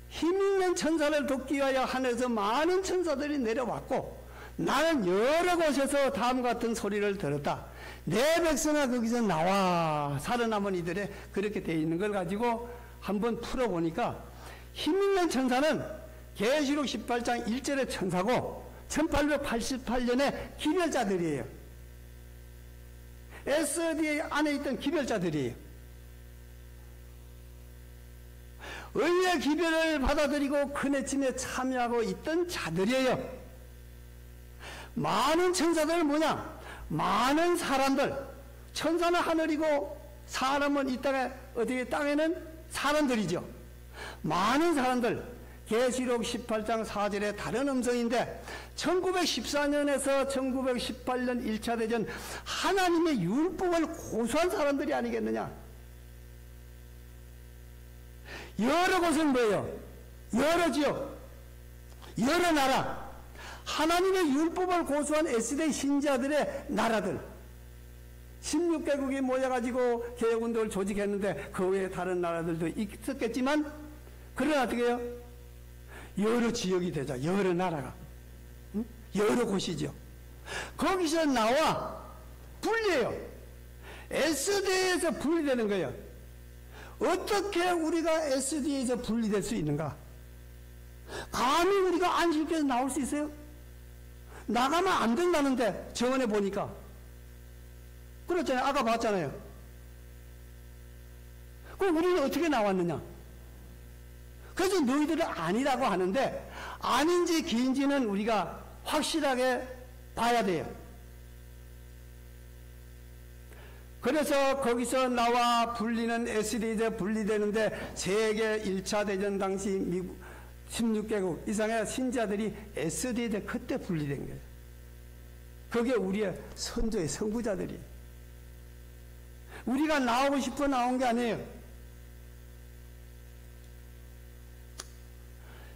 힘있는 천사를 돕기 위하여 하늘에서 많은 천사들이 내려왔고 나는 여러 곳에서 다음과 같은 소리를 들었다. 내 백성아 거기서 나와. 살아남은 이들의 그렇게 되어 있는 걸 가지고 한번 풀어보니까 힘있는 천사는 계시록 18장 1절의 천사고 1888년에 기별자들이에요. SDA 안에 있던 기별자들이에요. 의의 기별을 받아들이고 큰 애침에 참여하고 있던 자들이에요. 많은 천사들은 뭐냐? 많은 사람들. 천사는 하늘이고 사람은 이 땅에, 어떻게 땅에는 사람들이죠. 많은 사람들. 계시록 18장 4절의 다른 음성인데 1914년에서 1918년 1차 대전 하나님의 율법을 고수한 사람들이 아니겠느냐? 여러 곳은 뭐예요? 여러 지역, 여러 나라, 하나님의 율법을 고수한 SDA 신자들의 나라들 16개국이 모여가지고 개혁운동을 조직했는데 그 외에 다른 나라들도 있었겠지만 그러나 어떻게 해요? 여러 지역이 되자. 여러 나라가, 응? 여러 곳이죠. 거기서 나와 분리해요. SDA에서 분리되는 거예요. 어떻게 우리가 SDA에서 분리될 수 있는가? 감히 우리가 안식교에서 나올 수 있어요? 나가면 안 된다는데 정원에 보니까 그렇잖아요. 아까 봤잖아요. 그럼 우리는 어떻게 나왔느냐? 그래서 너희들은 아니라고 하는데 아닌지 긴지는 우리가 확실하게 봐야 돼요. 그래서 거기서 나와 분리는 SDA에서 분리되는데 세계 1차 대전 당시 미국 16개국 이상의 신자들이 SDA에서 그때 분리된 거예요. 그게 우리의 선조의 선구자들이. 우리가 나오고 싶어 나온 게 아니에요.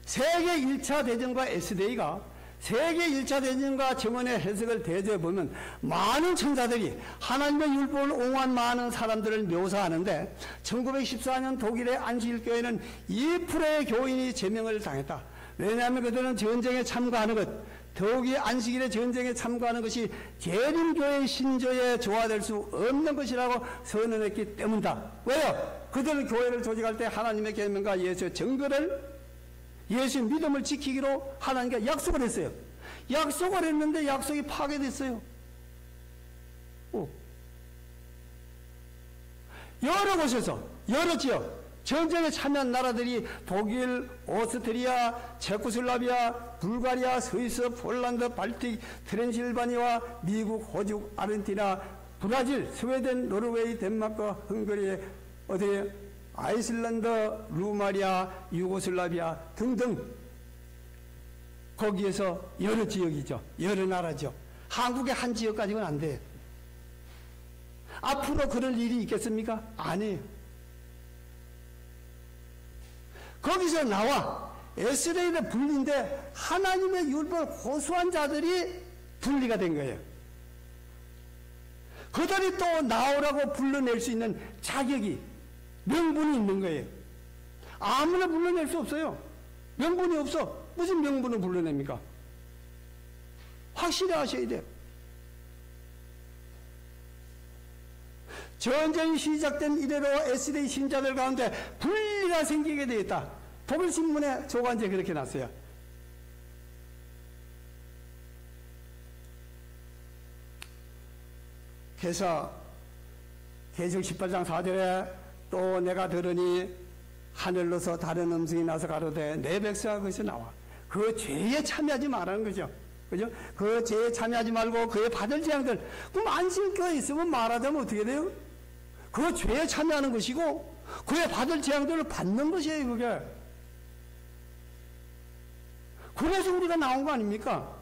세계 1차 대전과 SDA가 세계 1차 대전과 정언의 해석을 대조해 보면 많은 천사들이 하나님의 율법을 옹호한 많은 사람들을 묘사하는데 1914년 독일의 안식일교회는 2%의 교인이 제명을 당했다. 왜냐하면 그들은 전쟁에 참가하는 것, 더욱이 안식일의 전쟁에 참가하는 것이 재림교회의 신조에 조화될 수 없는 것이라고 선언했기 때문이다. 왜요? 그들은 교회를 조직할 때 하나님의 계명과 예수의 증거를 예수의 믿음을 지키기로 하나님께 약속을 했어요. 약속을 했는데 약속이 파괴됐어요. 여러 곳에서 여러 지역 전쟁에 참여한 나라들이 독일, 오스트리아, 체코슬라비아, 불가리아, 스위스, 폴란드, 발틱, 트랜실바니아, 미국, 호주, 아르헨티나, 브라질, 스웨덴, 노르웨이, 덴마크, 헝가리, 어디 아이슬란드, 루마리아, 유고슬라비아 등등 거기에서 여러 지역이죠. 여러 나라죠. 한국의 한 지역 가지고는 안 돼요. 앞으로 그럴 일이 있겠습니까? 아니에요. 거기서 나와 SDA에 분리인데 하나님의 율법을 고수한 자들이 분리가 된 거예요. 그들이 또 나오라고 불러낼 수 있는 자격이 명분이 있는 거예요. 아무나 불러낼 수 없어요. 명분이 없어. 무슨 명분을 불러냅니까? 확실히 하셔야 돼요. 전쟁이 시작된 이래로 SDA 신자들 가운데 분리가 생기게 되었다. 독일신문에 조간지에 그렇게 났어요. 그래서 계시록 18장 4절에 또 내가 들으니 하늘로서 다른 음성이 나서 가로되 내 백성아 거기서 나와. 그 죄에 참여하지 말라는 거죠. 그죠? 그 죄에 참여하지 말고 그에 받을 재앙들. 그럼 안식교에 있으면 말하자면 어떻게 돼요? 그 죄에 참여하는 것이고 그에 받을 재앙들을 받는 것이에요. 그게 그래서 우리가 나온 거 아닙니까?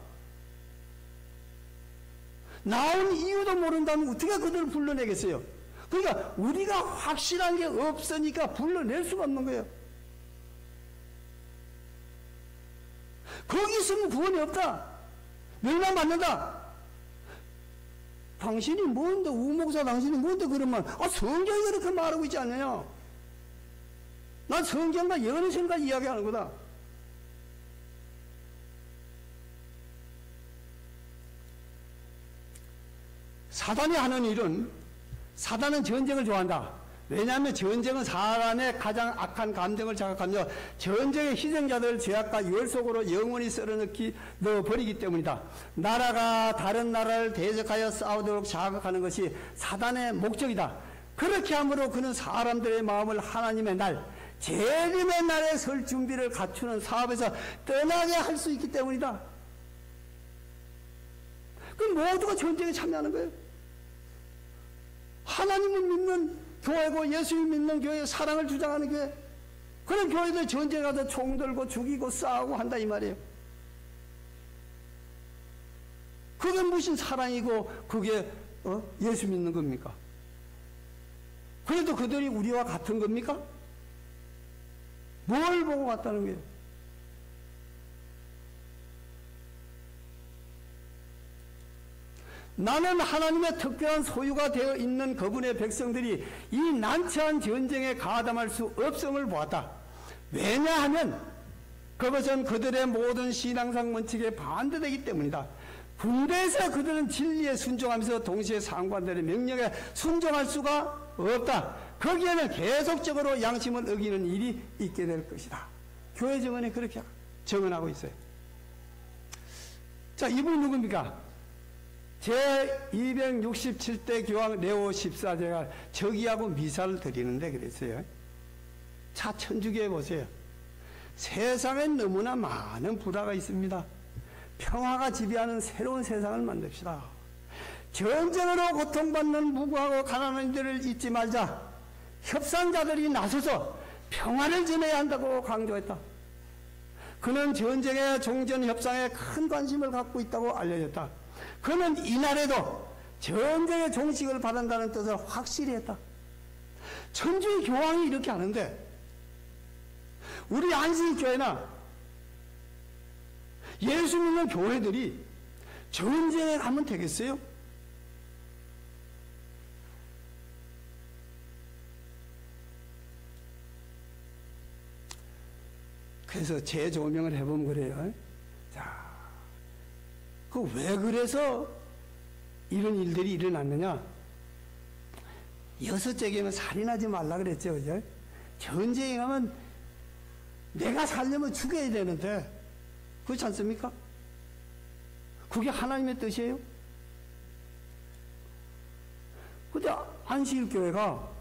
나온 이유도 모른다면 어떻게 그들을 불러내겠어요? 그러니까 우리가 확실한 게 없으니까 불러낼 수가 없는 거예요. 거기 있으면 구원이 없다. 멸망받는다. 당신이 뭔데, 우목사 당신이 뭔데 그러면, 성경이 그렇게 말하고 있지 않느냐? 난 성경과 연애생과 이야기하는 거다. 사단이 하는 일은, 사단은 전쟁을 좋아한다. 왜냐하면 전쟁은 사람의 가장 악한 감정을 자극하며 전쟁의 희생자들을 죄악과 유혈 속으로 영원히 넣어버리기 때문이다. 나라가 다른 나라를 대적하여 싸우도록 자극하는 것이 사단의 목적이다. 그렇게 함으로 그는 사람들의 마음을 하나님의 날, 재림의 날에 설 준비를 갖추는 사업에서 떠나게 할 수 있기 때문이다. 그 모두가 전쟁에 참여하는 거예요. 하나님을 믿는 교회고 예수를 믿는 교회, 사랑을 주장하는 교회, 그런 교회들 전쟁에 가서 총 들고 죽이고 싸우고 한다 이 말이에요. 그게 무슨 사랑이고 그게 예수 믿는 겁니까? 그래도 그들이 우리와 같은 겁니까? 뭘 보고 같다는 거예요? 나는 하나님의 특별한 소유가 되어 있는 그분의 백성들이 이 난처한 전쟁에 가담할 수 없음을 보았다. 왜냐하면 그것은 그들의 모든 신앙상 원칙에 반대되기 때문이다. 군대에서 그들은 진리에 순종하면서 동시에 상관들의 명령에 순종할 수가 없다. 거기에는 계속적으로 양심을 어기는 일이 있게 될 것이다. 교회 정언에 그렇게 정언하고 있어요. 자, 이분은 누굽니까? 제267대 교황 레오 14세가 저기하고 미사를 드리는데 그랬어요. 자, 천주교에 보세요. 세상엔 너무나 많은 불화가 있습니다. 평화가 지배하는 새로운 세상을 만듭시다. 전쟁으로 고통받는 무고하고 가난한 이들을 잊지 말자. 협상자들이 나서서 평화를 전해야 한다고 강조했다. 그는 전쟁의 종전 협상에 큰 관심을 갖고 있다고 알려졌다. 그는 이날에도 전쟁의 종식을 바란다는 뜻을 확실히 했다. 천주의 교황이 이렇게 하는데 우리 안식교회나 예수 믿는 교회들이 전쟁에 가면 되겠어요? 그래서 재조명을 해보면 그래요. 자, 왜 그래서 이런 일들이 일어났느냐? 6째에는 살인하지 말라 그랬죠, 그죠? 전쟁에 가면 내가 살려면 죽여야 되는데, 그렇지 않습니까? 그게 하나님의 뜻이에요? 근데 안식일교회가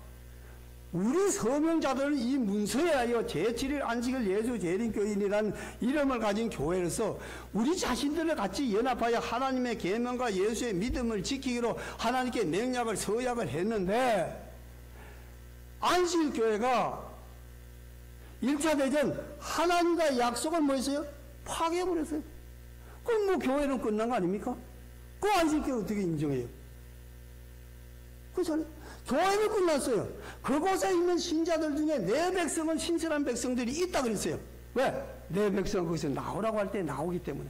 우리 서명자들은 이 문서에 하여 제7일 안식일 예수 재림교인이라는 이름을 가진 교회로서 우리 자신들을 같이 연합하여 하나님의 계명과 예수의 믿음을 지키기로 하나님께 맹약을 서약을 했는데 안식일교회가 1차 대전 하나님과의 약속을 뭐 했어요? 파괴해버렸어요. 그럼 뭐 교회는 끝난 거 아닙니까? 그 안식일교회 어떻게 인정해요? 그렇잖아요. 교회는 끝났어요. 그곳에 있는 신자들 중에 내 백성은 신실한 백성들이 있다 그랬어요. 왜? 내 백성은 거기서 나오라고 할 때 나오기 때문에.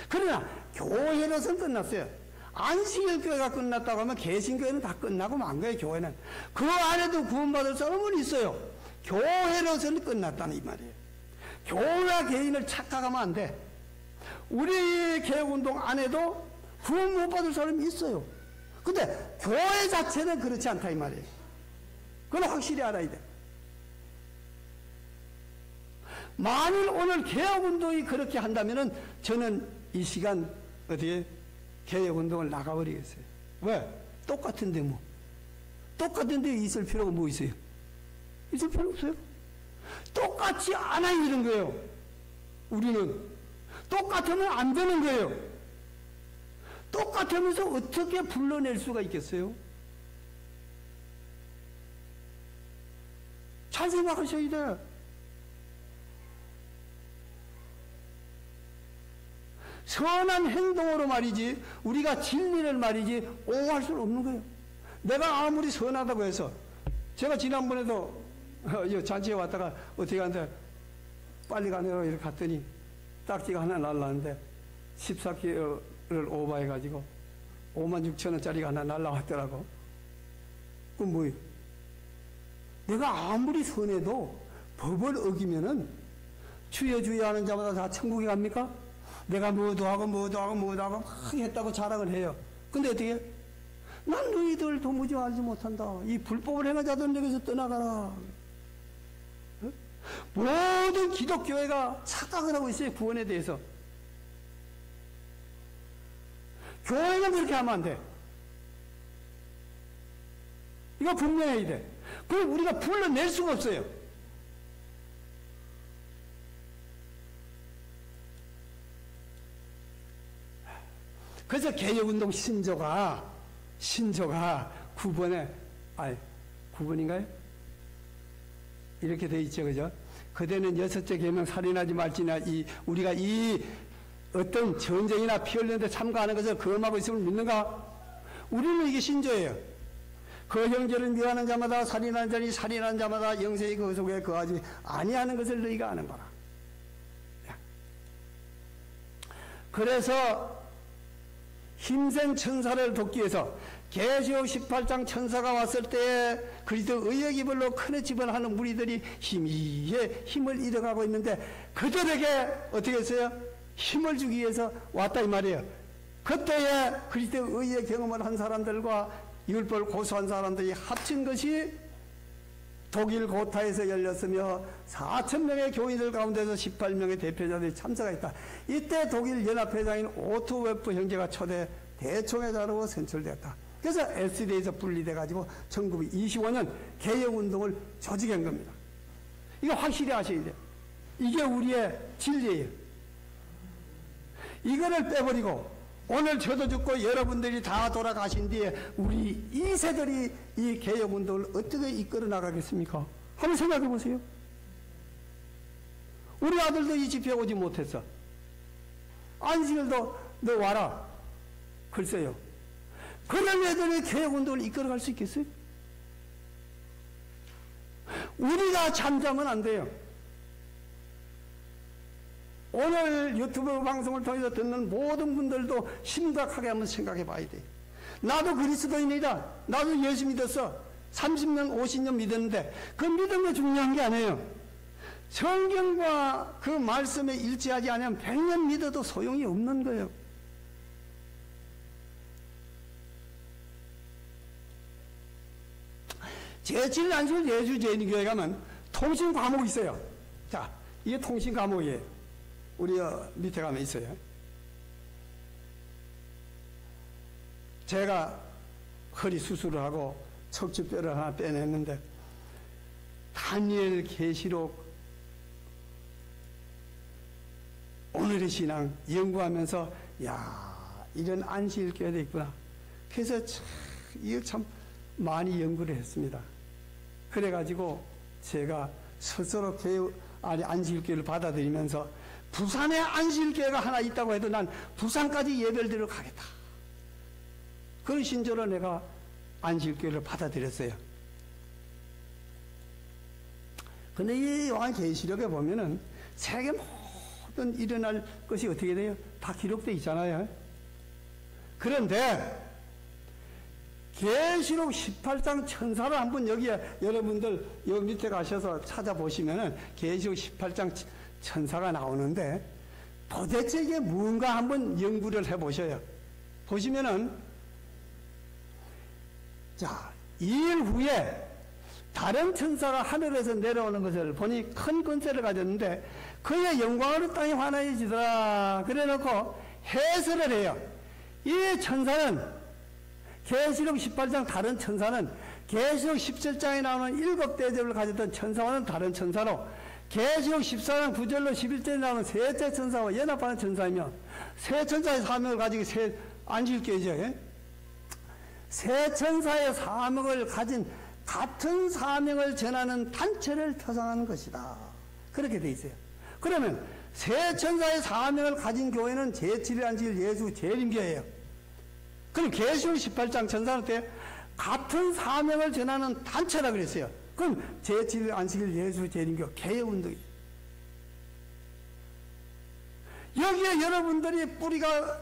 그러나 교회로서는 끝났어요. 안식일 교회가 끝났다고 하면 개신교회는 다 끝나고 만 거예요. 교회는. 그 안에도 구원받을 사람은 있어요. 교회로서는 끝났다는 이 말이에요. 교회와 개인을 착각하면 안 돼. 우리 개혁운동 안에도 구원 못 받을 사람이 있어요. 근데 교회 자체는 그렇지 않다 이 말이에요. 그건 확실히 알아야 돼. 만일 오늘 개혁운동이 그렇게 한다면은 저는 이 시간 어디에 개혁운동을 나가버리겠어요. 왜? 똑같은데 뭐. 똑같은데 있을 필요가 뭐 있어요? 있을 필요 없어요. 똑같이 않아야 되는 거예요. 우리는. 똑같으면 안 되는 거예요. 똑같으면서 어떻게 불러낼 수가 있겠어요? 잘 생각하셔야 돼. 선한 행동으로 말이지 우리가 진리를 말이지 오해할 수는 없는 거예요. 내가 아무리 선하다고 해서 제가 지난번에도 잔치에 왔다가 어떻게 하는데 빨리 가네요 이렇게 갔더니 딱지가 하나 날라왔는데 14kg를 오버해가지고 56,000원짜리가 하나 날라왔더라고. 그건 뭐예요? 내가 아무리 선해도 법을 어기면은 주여 주여 하는 자마다 다 천국에 갑니까? 내가 뭐도 하고 막 했다고 자랑을 해요. 근데 어떻게 해? 난 너희들 도무지 알지 못한다. 이 불법을 행한 자들은 여기서 떠나가라. 모든 기독교회가 착각을 하고 있어요. 구원에 대해서. 교회가 그렇게 하면 안 돼. 이거 분명해야 돼. 그걸 우리가 불러낼 수가 없어요. 그래서 개혁운동 신조가 9번인가요? 이렇게 돼 있죠, 그죠? 그대는 6째 계명 살인하지 말지나 우리가 이 어떤 전쟁이나 피 흘리는데 참가하는 것을 금하고 있음을 믿는가? 우리는 이게 신조예요. 그 형제를 미워하는 자마다 살인하는 자니 살인하는 자마다 영생이 그 속에 거하지 아니하는 것을 너희가 아는 거라. 그래서 힘센 천사를 돕기 위해서 계시록 18장 천사가 왔을 때 그리스도 의의 기별로 큰 집을 하는 무리들이 힘을 잃어가고 있는데 그들에게 어떻게 했어요? 힘을 주기 위해서 왔다 이 말이에요. 그때에 그리스도 의의 경험을 한 사람들과 율법을 고수한 사람들이 합친 것이 독일 고타에서 열렸으며 4,000명의 교인들 가운데서 18명의 대표자들이 참석했다. 이때 독일 연합회장인 오토 웨프 형제가 초대 대총회장으로 선출되었다. 그래서 SD에서 분리돼 가지고 1925년 개혁운동을 조직한 겁니다. 이거 확실히 아셔야 돼요. 이게 우리의 진리예요. 이거를 빼버리고 오늘 저도 죽고 여러분들이 다 돌아가신 뒤에 우리 2세들이 이 개혁운동을 어떻게 이끌어 나가겠습니까? 한번 생각해 보세요. 우리 아들도 이 집회에 오지 못했어. 안식일도 너 와라. 글쎄요. 그런 애들이 개혁운동을 이끌어갈 수 있겠어요? 우리가 잠자면 안 돼요. 오늘 유튜브 방송을 통해서 듣는 모든 분들도 심각하게 한번 생각해 봐야 돼요. 나도 그리스도인이다. 나도 예수 믿었어. 30년, 50년 믿었는데 그 믿은 게 중요한 게 아니에요. 성경과 그 말씀에 일치하지 않으면 100년 믿어도 소용이 없는 거예요. 제7안식일 예수제일교회 가면 통신 과목이 있어요. 자, 이게 통신 과목이에요. 우리 밑에 가면 있어요. 제가 허리 수술을 하고 척추뼈를 하나 빼냈는데 다니엘 계시록 오늘의 신앙 연구하면서 야 이런 안식일교회도 있구나. 그래서 이거 참 많이 연구를 했습니다. 그래가지고 제가 스스로 안식일교회를 받아들이면서 부산에 안식일교회가 하나 있다고 해도 난 부산까지 예배를 드리러 가겠다. 그런 신조로 내가 안식일교회를 받아들였어요. 근데 이 요한계시록에 보면은 세계 모든 일어날 것이 어떻게 돼요? 다 기록되어 있잖아요. 그런데 계시록 18장 천사를 한번 여기에 여러분들 여기 밑에 가셔서 찾아보시면은 계시록 18장 천사가 나오는데 도대체 이게 뭔가 한번 연구를 해보셔요. 보시면은 자, 2일 후에 다른 천사가 하늘에서 내려오는 것을 보니 큰 권세를 가졌는데 그의 영광으로 땅이 환해지더라. 그래 놓고 해설을 해요. 이 천사는 계시록 18장 다른 천사는 계시록 17장에 나오는 7 대접을 가졌던 천사와는 다른 천사로 계시록 14장 9절로 11절에 나오는 셋째 천사와 연합하는 천사이며 세 천사의 사명을 가지고 안식일교회죠. 세 천사의 사명을 가진 같은 사명을 전하는 단체를 표상하는 것이다. 그렇게 돼 있어요. 그러면 새 천사의 사명을 가진 교회는 제7일 안식일 예수 재림교회예요. 그럼 계시록 18장 천사한테 같은 사명을 전하는 단체라 그랬어요. 그럼 제7일 안식일 예수 재림교 개혁운동이 여기에 여러분들이 뿌리가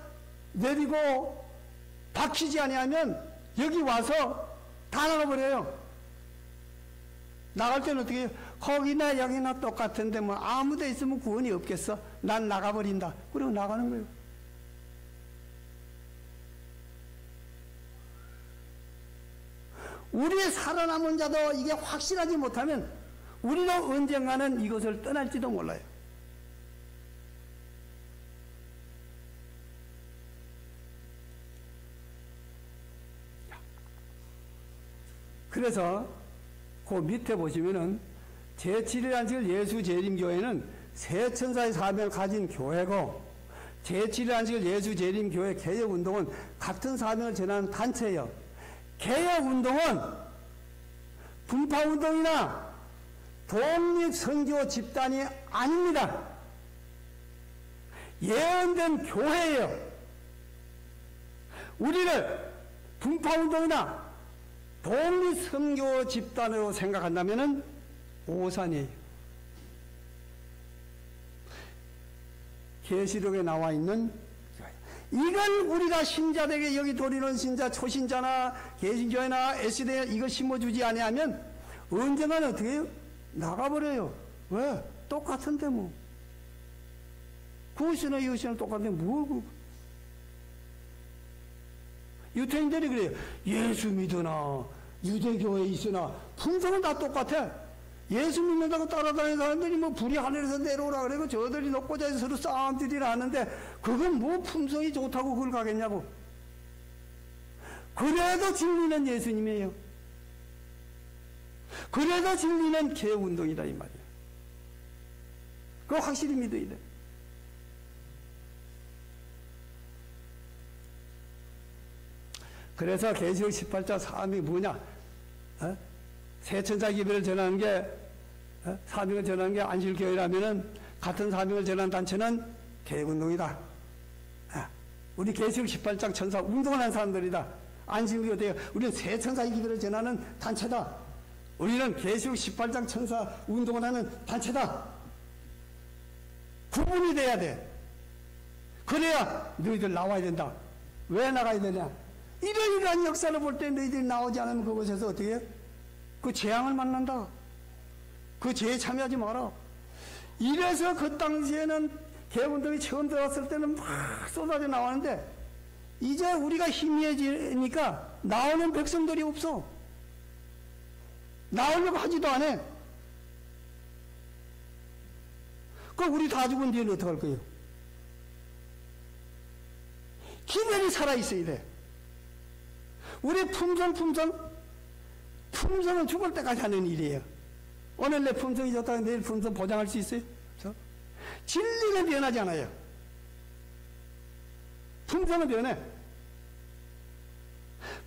내리고 박히지 아니하면 여기 와서 다 나가버려요. 나갈 때는 어떻게 해요? 거기나 여기나 똑같은데 뭐 아무 데 있으면 구원이 없겠어? 난 나가버린다. 그리고 나가는 거예요. 우리의 살아남은 자도 이게 확실하지 못하면 우리는 언젠가는 이것을 떠날지도 몰라요. 그래서 그 밑에 보시면은 제7일 안식일 예수 재림교회는 새 천사의 사명을 가진 교회고 제7일 안식일 예수 재림교회 개혁운동은 같은 사명을 전하는 단체예요. 개혁운동은 분파운동이나 독립선교 집단이 아닙니다. 예언된 교회예요. 우리를 분파운동이나 독립선교 집단으로 생각한다면 오산이에요. 계시록에 나와 있는 이걸 우리가 신자들에게 여기 도리는 신자, 초신자나 개신교회나 S대 이거 심어주지 아니하면 언젠가는 어떻게 해요? 나가버려요. 왜? 똑같은데 뭐. 그것이나 이것이나 똑같은데 뭐. 유태인들이 그래요. 예수 믿으나 유대교회에 있으나 품성은 다 똑같아. 예수 믿는다고 따라다니는 사람들이 뭐 불이 하늘에서 내려오라 그러고 저들이 높고자 서로 싸움들이라 하는데 그건 뭐 품성이 좋다고 그걸 가겠냐고. 그래도 진리는 예수님이에요. 그래도 진리는 개혁운동이다 이 말이에요. 그거 확실히 믿어야 돼. 그래서 계시록 18장 사명이 뭐냐? 새 천사 기별을 전하는 게 사명을 전하는 게 안식일교회라면은 같은 사명을 전하는 단체는 개혁운동이다. 우리 계시록 18장 천사 운동을 한 사람들이다. 안식일교회 우리는 새 천사 기별을 전하는 단체다. 우리는 계시록 18장 천사 운동을 하는 단체다. 구분이 돼야 돼. 그래야 너희들 나와야 된다. 왜 나가야 되냐? 이러이러한 역사를 볼 때 너희들이 나오지 않으면 그곳에서 어떻게 해? 그 재앙을 만난다. 그 죄에 참여하지 마라. 이래서 그 당시에는 개혁운동이 처음 들어왔을 때는 막 쏟아져 나왔는데 이제 우리가 희미해지니까 나오는 백성들이 없어. 나오려고 하지도 않아. 그럼 우리 다 죽은 뒤에는 어떡할 거예요? 기별이 살아있어야 돼. 우리 품성은 죽을 때까지 하는 일이에요. 오늘 내 품성이 좋다고 내일 품성 보장할 수 있어요? 진리는 변하지 않아요. 품성은 변해.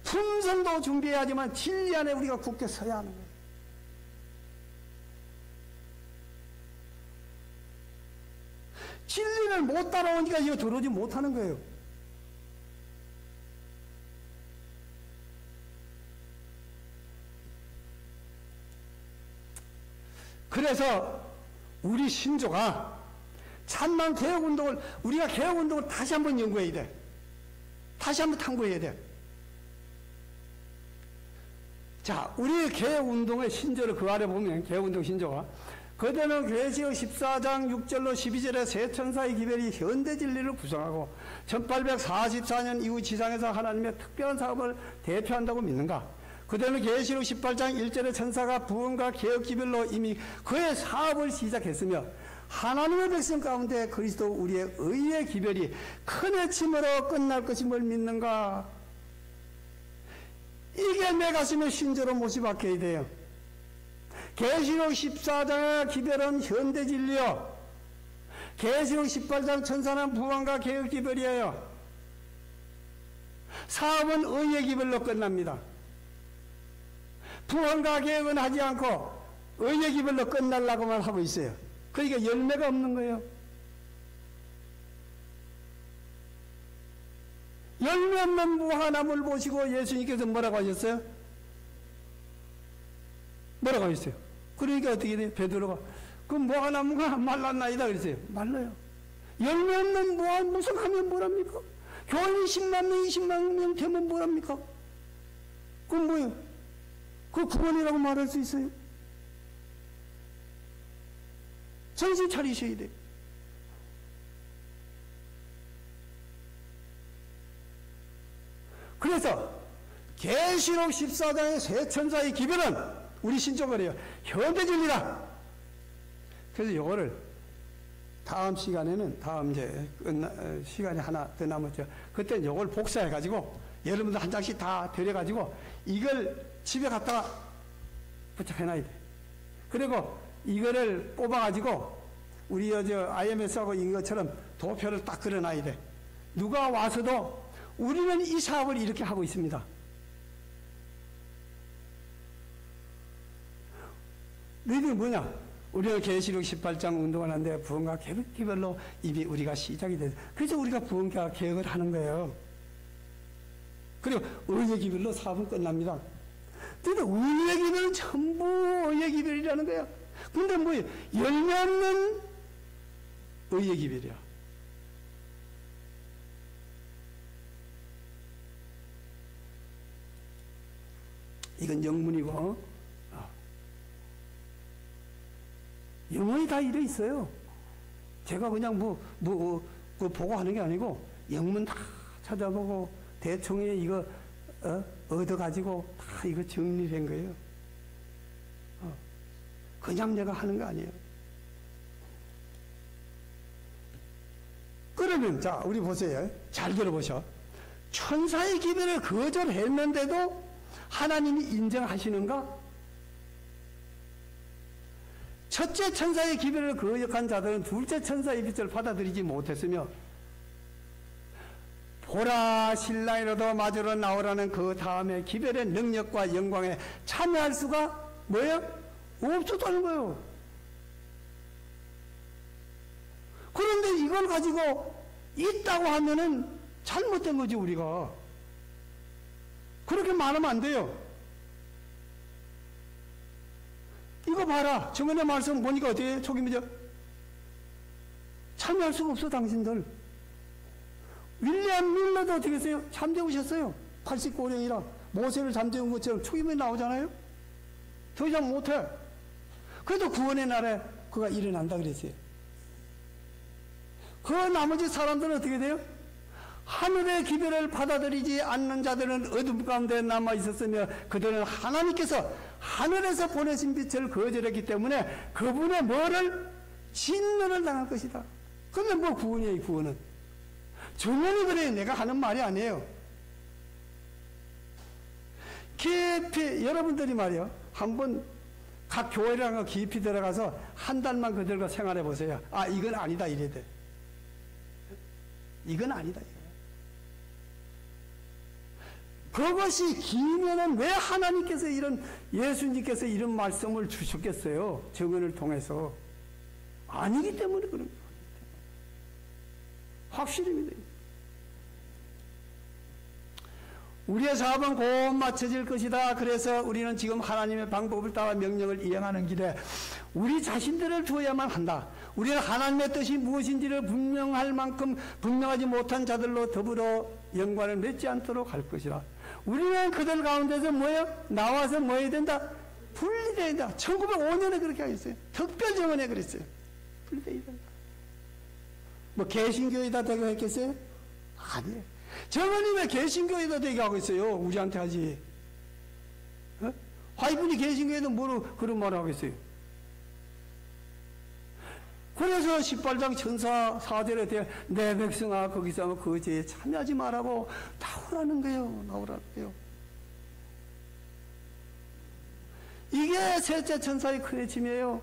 품성도 준비해야지만 진리 안에 우리가 굳게 서야 하는 거예요. 진리를 못 따라오니까 이거 들어오지 못하는 거예요. 그래서 우리 신조가 참만 개혁운동을 우리가 개혁운동을 다시 한번 연구해야 돼. 다시 한번 탐구해야 돼. 자, 우리 개혁운동의 신조를 그 아래 보면 개혁운동 신조가 그대는 계시록 14장 6절로 12절에 새 천사의 기별이 현대 진리를 구성하고 1844년 이후 지상에서 하나님의 특별한 사업을 대표한다고 믿는가? 그대는 계시록 18장 1절에 천사가 부흥과 개혁 기별로 이미 그의 사업을 시작했으며 하나님의 백성 가운데 그리스도 우리의 의의 기별이 큰 해침으로 끝날 것임을 믿는가? 이게 내 가슴에 신조로 못이 박혀야 돼요. 계시록 14장의 기별은 현대 진리요. 계시록 18장 천사는 부흥과 개혁 기별이에요. 사업은 의의 기별로 끝납니다. 부흥과 개혁은 하지 않고 의의 기별로 끝날라고만 하고 있어요. 그러니까 열매가 없는 거예요. 열매 없는 무화과나무를 보시고 예수님께서 뭐라고 하셨어요? 뭐라고 하셨어요? 그러니까 어떻게 돼요? 베드로가 그 무화과나무가 말랐나이다 그랬어요. 말라요. 열매 없는 무화과 무슨 하면 뭐랍니까? 교인이 10만 명, 20만 명 되면 뭐랍니까? 그건 뭐예요? 그 구원이라고 말할 수 있어요? 정신 차리셔야 돼요. 그래서 계시록 14장의 세 천사의 기별은 우리 신조가 그래요. 현대진리다. 그래서 이거를 다음 시간에는 다음 이제 시간이 하나 더 남았죠. 그때 이걸 복사해 가지고 여러분들 한 장씩 다 데려 가지고 이걸 집에 갖다가 부착해 놔야 돼. 그리고 이거를 뽑아 가지고 우리 IMS하고 이것처럼 도표를 딱 그려 놔야 돼. 누가 와서도 우리는 이 사업을 이렇게 하고 있습니다. 너희들이 뭐냐? 우리가 계시록 18장 운동을 하는데 부흥과 계획별로 이미 우리가 시작이 돼서 그래서 우리가 부흥과 계획을 하는 거예요. 그리고 의의 기별로 사업은 끝납니다. 근데 의의 기별은 전부 의의 기별이라는 거야. 근데 뭐예요? 열매 없는 의의 기별이야. 이건 영문이고 영어에 다 이래 있어요. 제가 그냥 보고 하는 게 아니고 영문 다 찾아보고 대충에 이거 얻어가지고 다 이거 정리된 거예요. 그냥 내가 하는 거 아니에요. 그러면 자 우리 보세요. 잘 들어보셔. 천사의 기별을 거절했는데도 하나님이 인정하시는가? 첫째 천사의 기별을 거역한 자들은 둘째 천사의 빛을 받아들이지 못했으며 보라 신랑이라도 맞으러 나오라는 그 다음에 기별의 능력과 영광에 참여할 수가 뭐예요? 없었다는 거예요. 그런데 이걸 가지고 있다고 하면은 잘못된 거지 우리가. 그렇게 말하면 안 돼요. 이거 봐라. 정언의 말씀 보니까 어떻게 속임이죠? 참여할 수가 없어 당신들. 윌리엄 밀러도 어떻게 했어요? 잠재우셨어요. 89년이라 모세를 잠재운 것처럼 초기문에 나오잖아요. 더 이상 못해. 그래도 구원의 날에 그가 일어난다 그랬어요. 그 나머지 사람들은 어떻게 돼요? 하늘의 기별을 받아들이지 않는 자들은 어둠 가운데 남아 있었으며 그들은 하나님께서 하늘에서 보내신 빛을 거절했기 때문에 그분의 뭐를? 진노를 당할 것이다. 그러면 뭐 구원이에요, 이 구원은. 정원이 그래요. 내가 하는 말이 아니에요. 깊이, 여러분들이 말이요. 한번 각 교회랑 깊이 들어가서 한 달만 그들과 생활해 보세요. 아, 이건 아니다, 이래야 돼. 이건 아니다. 그것이 기면은 왜 하나님께서 예수님께서 이런 말씀을 주셨겠어요? 정언을 통해서. 아니기 때문에 그런 거예요. 확실합니다. 우리의 사업은 곧 맞춰질 것이다. 그래서 우리는 지금 하나님의 방법을 따라 명령을 이행하는 길에 우리 자신들을 두어야만 한다. 우리는 하나님의 뜻이 무엇인지를 분명할 만큼 분명하지 못한 자들로 더불어 영광을 맺지 않도록 할 것이다. 우리는 그들 가운데서 뭐예요? 나와서 뭐 해야 된다? 분리돼야 된다. 1905년에 그렇게 하겠어요. 특별정원에 그랬어요. 분리돼야 된다. 뭐 개신교에다 되게 했겠어요? 아니에요. 정원이 왜 개신교에다 되게 하고 있어요? 우리한테 하지. 화이분이 개신교에도 뭐로 그런 말을 하겠어요? 그래서 18장 천사 4절에 대해 내 백성아 거기서 그 죄에 참여하지 말라고 나오라는 거예요. 나오라는 거예요. 이게 셋째 천사의 큰 외침이에요.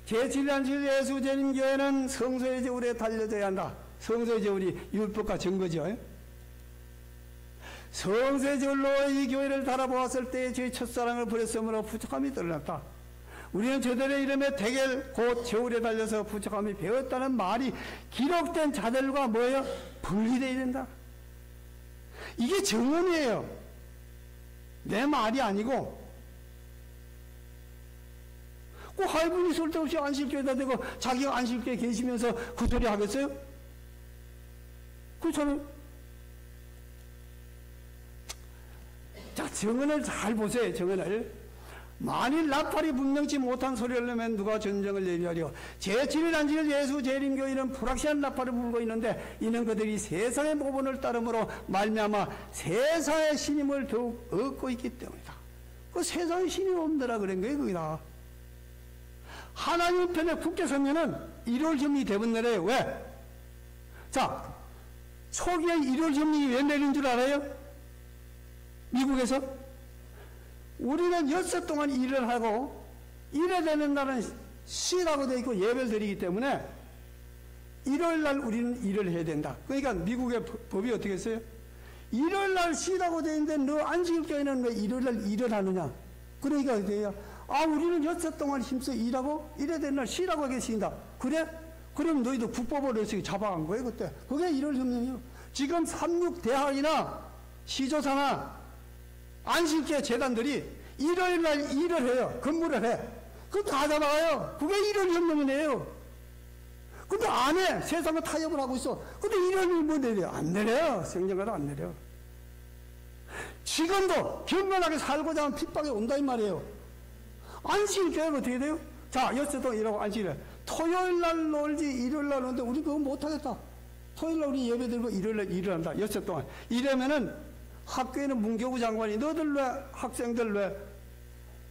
제7년 주 예수 재림 교회는 성소의 제물에 달려져야 한다. 성소의 제물이 율법과 증거죠. 성소의 제물로 이 교회를 달아보았을 때 저희 첫사랑을 버렸으므로 부족함이 드러났다. 우리는 저들의 이름에 대결 곧 저울에 달려서 부족함이 배웠다는 말이 기록된 자들과 뭐예요? 분리되어야 된다. 이게 정언이에요. 내 말이 아니고. 그 할머니 쓸데없이 안식교에다 대고 자기가 안식교에 계시면서 그 소리 하겠어요? 그렇잖아요. 자, 정언을 잘 보세요. 정언을. 만일 나팔이 분명치 못한 소리를 내면 누가 전쟁을 예비하리요. 제7일 안식일 예수 재림교인은 불확실한 나팔을 불고 있는데 이는 그들이 세상의 모본을 따름으로 말미암아 세상의 신임을 더욱 얻고 있기 때문이다. 그 세상의 신임 없느라 그런 거예요. 거기다. 하나님 편에 굳게 서면은 1월 점이 대번 내려요. 왜? 자, 초기에 1월 점이 왜 내린 줄 알아요? 미국에서? 우리는 6살 동안 일을 하고 일해야 되는 날은 쉬라고 되어 있고 예배를 드리기 때문에 일요일 날 우리는 일을 해야 된다. 그러니까 미국의 법이 어떻게 했어요? 일요일 날 쉬라고 되어 있는데 너 안식일교회는 왜 일요일 날 일을 하느냐? 그러니까 어떻게 해요? 아, 우리는 6살 동안 힘써 일하고 일해야 되는 날 쉬라고 계신다. 그래? 그럼 너희도 국법으로 잡아간 거예요 그때. 그게 일요일 협령이요. 지금 삼육대학이나 시조사나 안식교 재단들이 일요일 날 일을 해요. 근무를 해. 그거 다 잡아가요. 그게 일요일 협령이네요. 근데 안 해. 세상은 타협을 하고 있어. 근데 일요일 뭐 내려? 안 내려요. 생전가도 안 내려. 지금도 경건하게 살고자 하면 핍박이 온다 이 말이에요. 안식교회가 어떻게 돼요? 자, 6살 동안 일하고 안식일. 토요일 날 놀지 일요일 날 노는데 우리 그거 못하겠다. 토요일 날 우리 예배 드리고 일요일 날 일을 한다. 6살 동안. 이러면은 학교에는 문교부 장관이 너들 왜 학생들 왜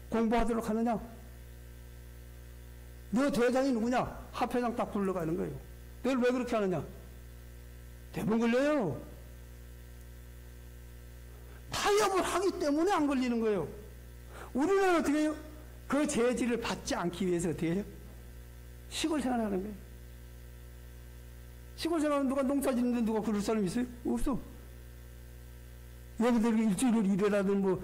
공부하도록 하느냐? 너 대장이 누구냐? 합회장 딱 불러가는 거예요. 너를 왜 그렇게 하느냐? 대부분 걸려요. 타협을 하기 때문에 안 걸리는 거예요. 우리는 어떻게 해요? 그 재질을 받지 않기 위해서 어떻게 해요? 시골 생활하는 거예요. 시골 생활은 누가 농사 짓는데 누가 그럴 사람 있어요? 없어. 여러분들 일주일을 일하든 뭐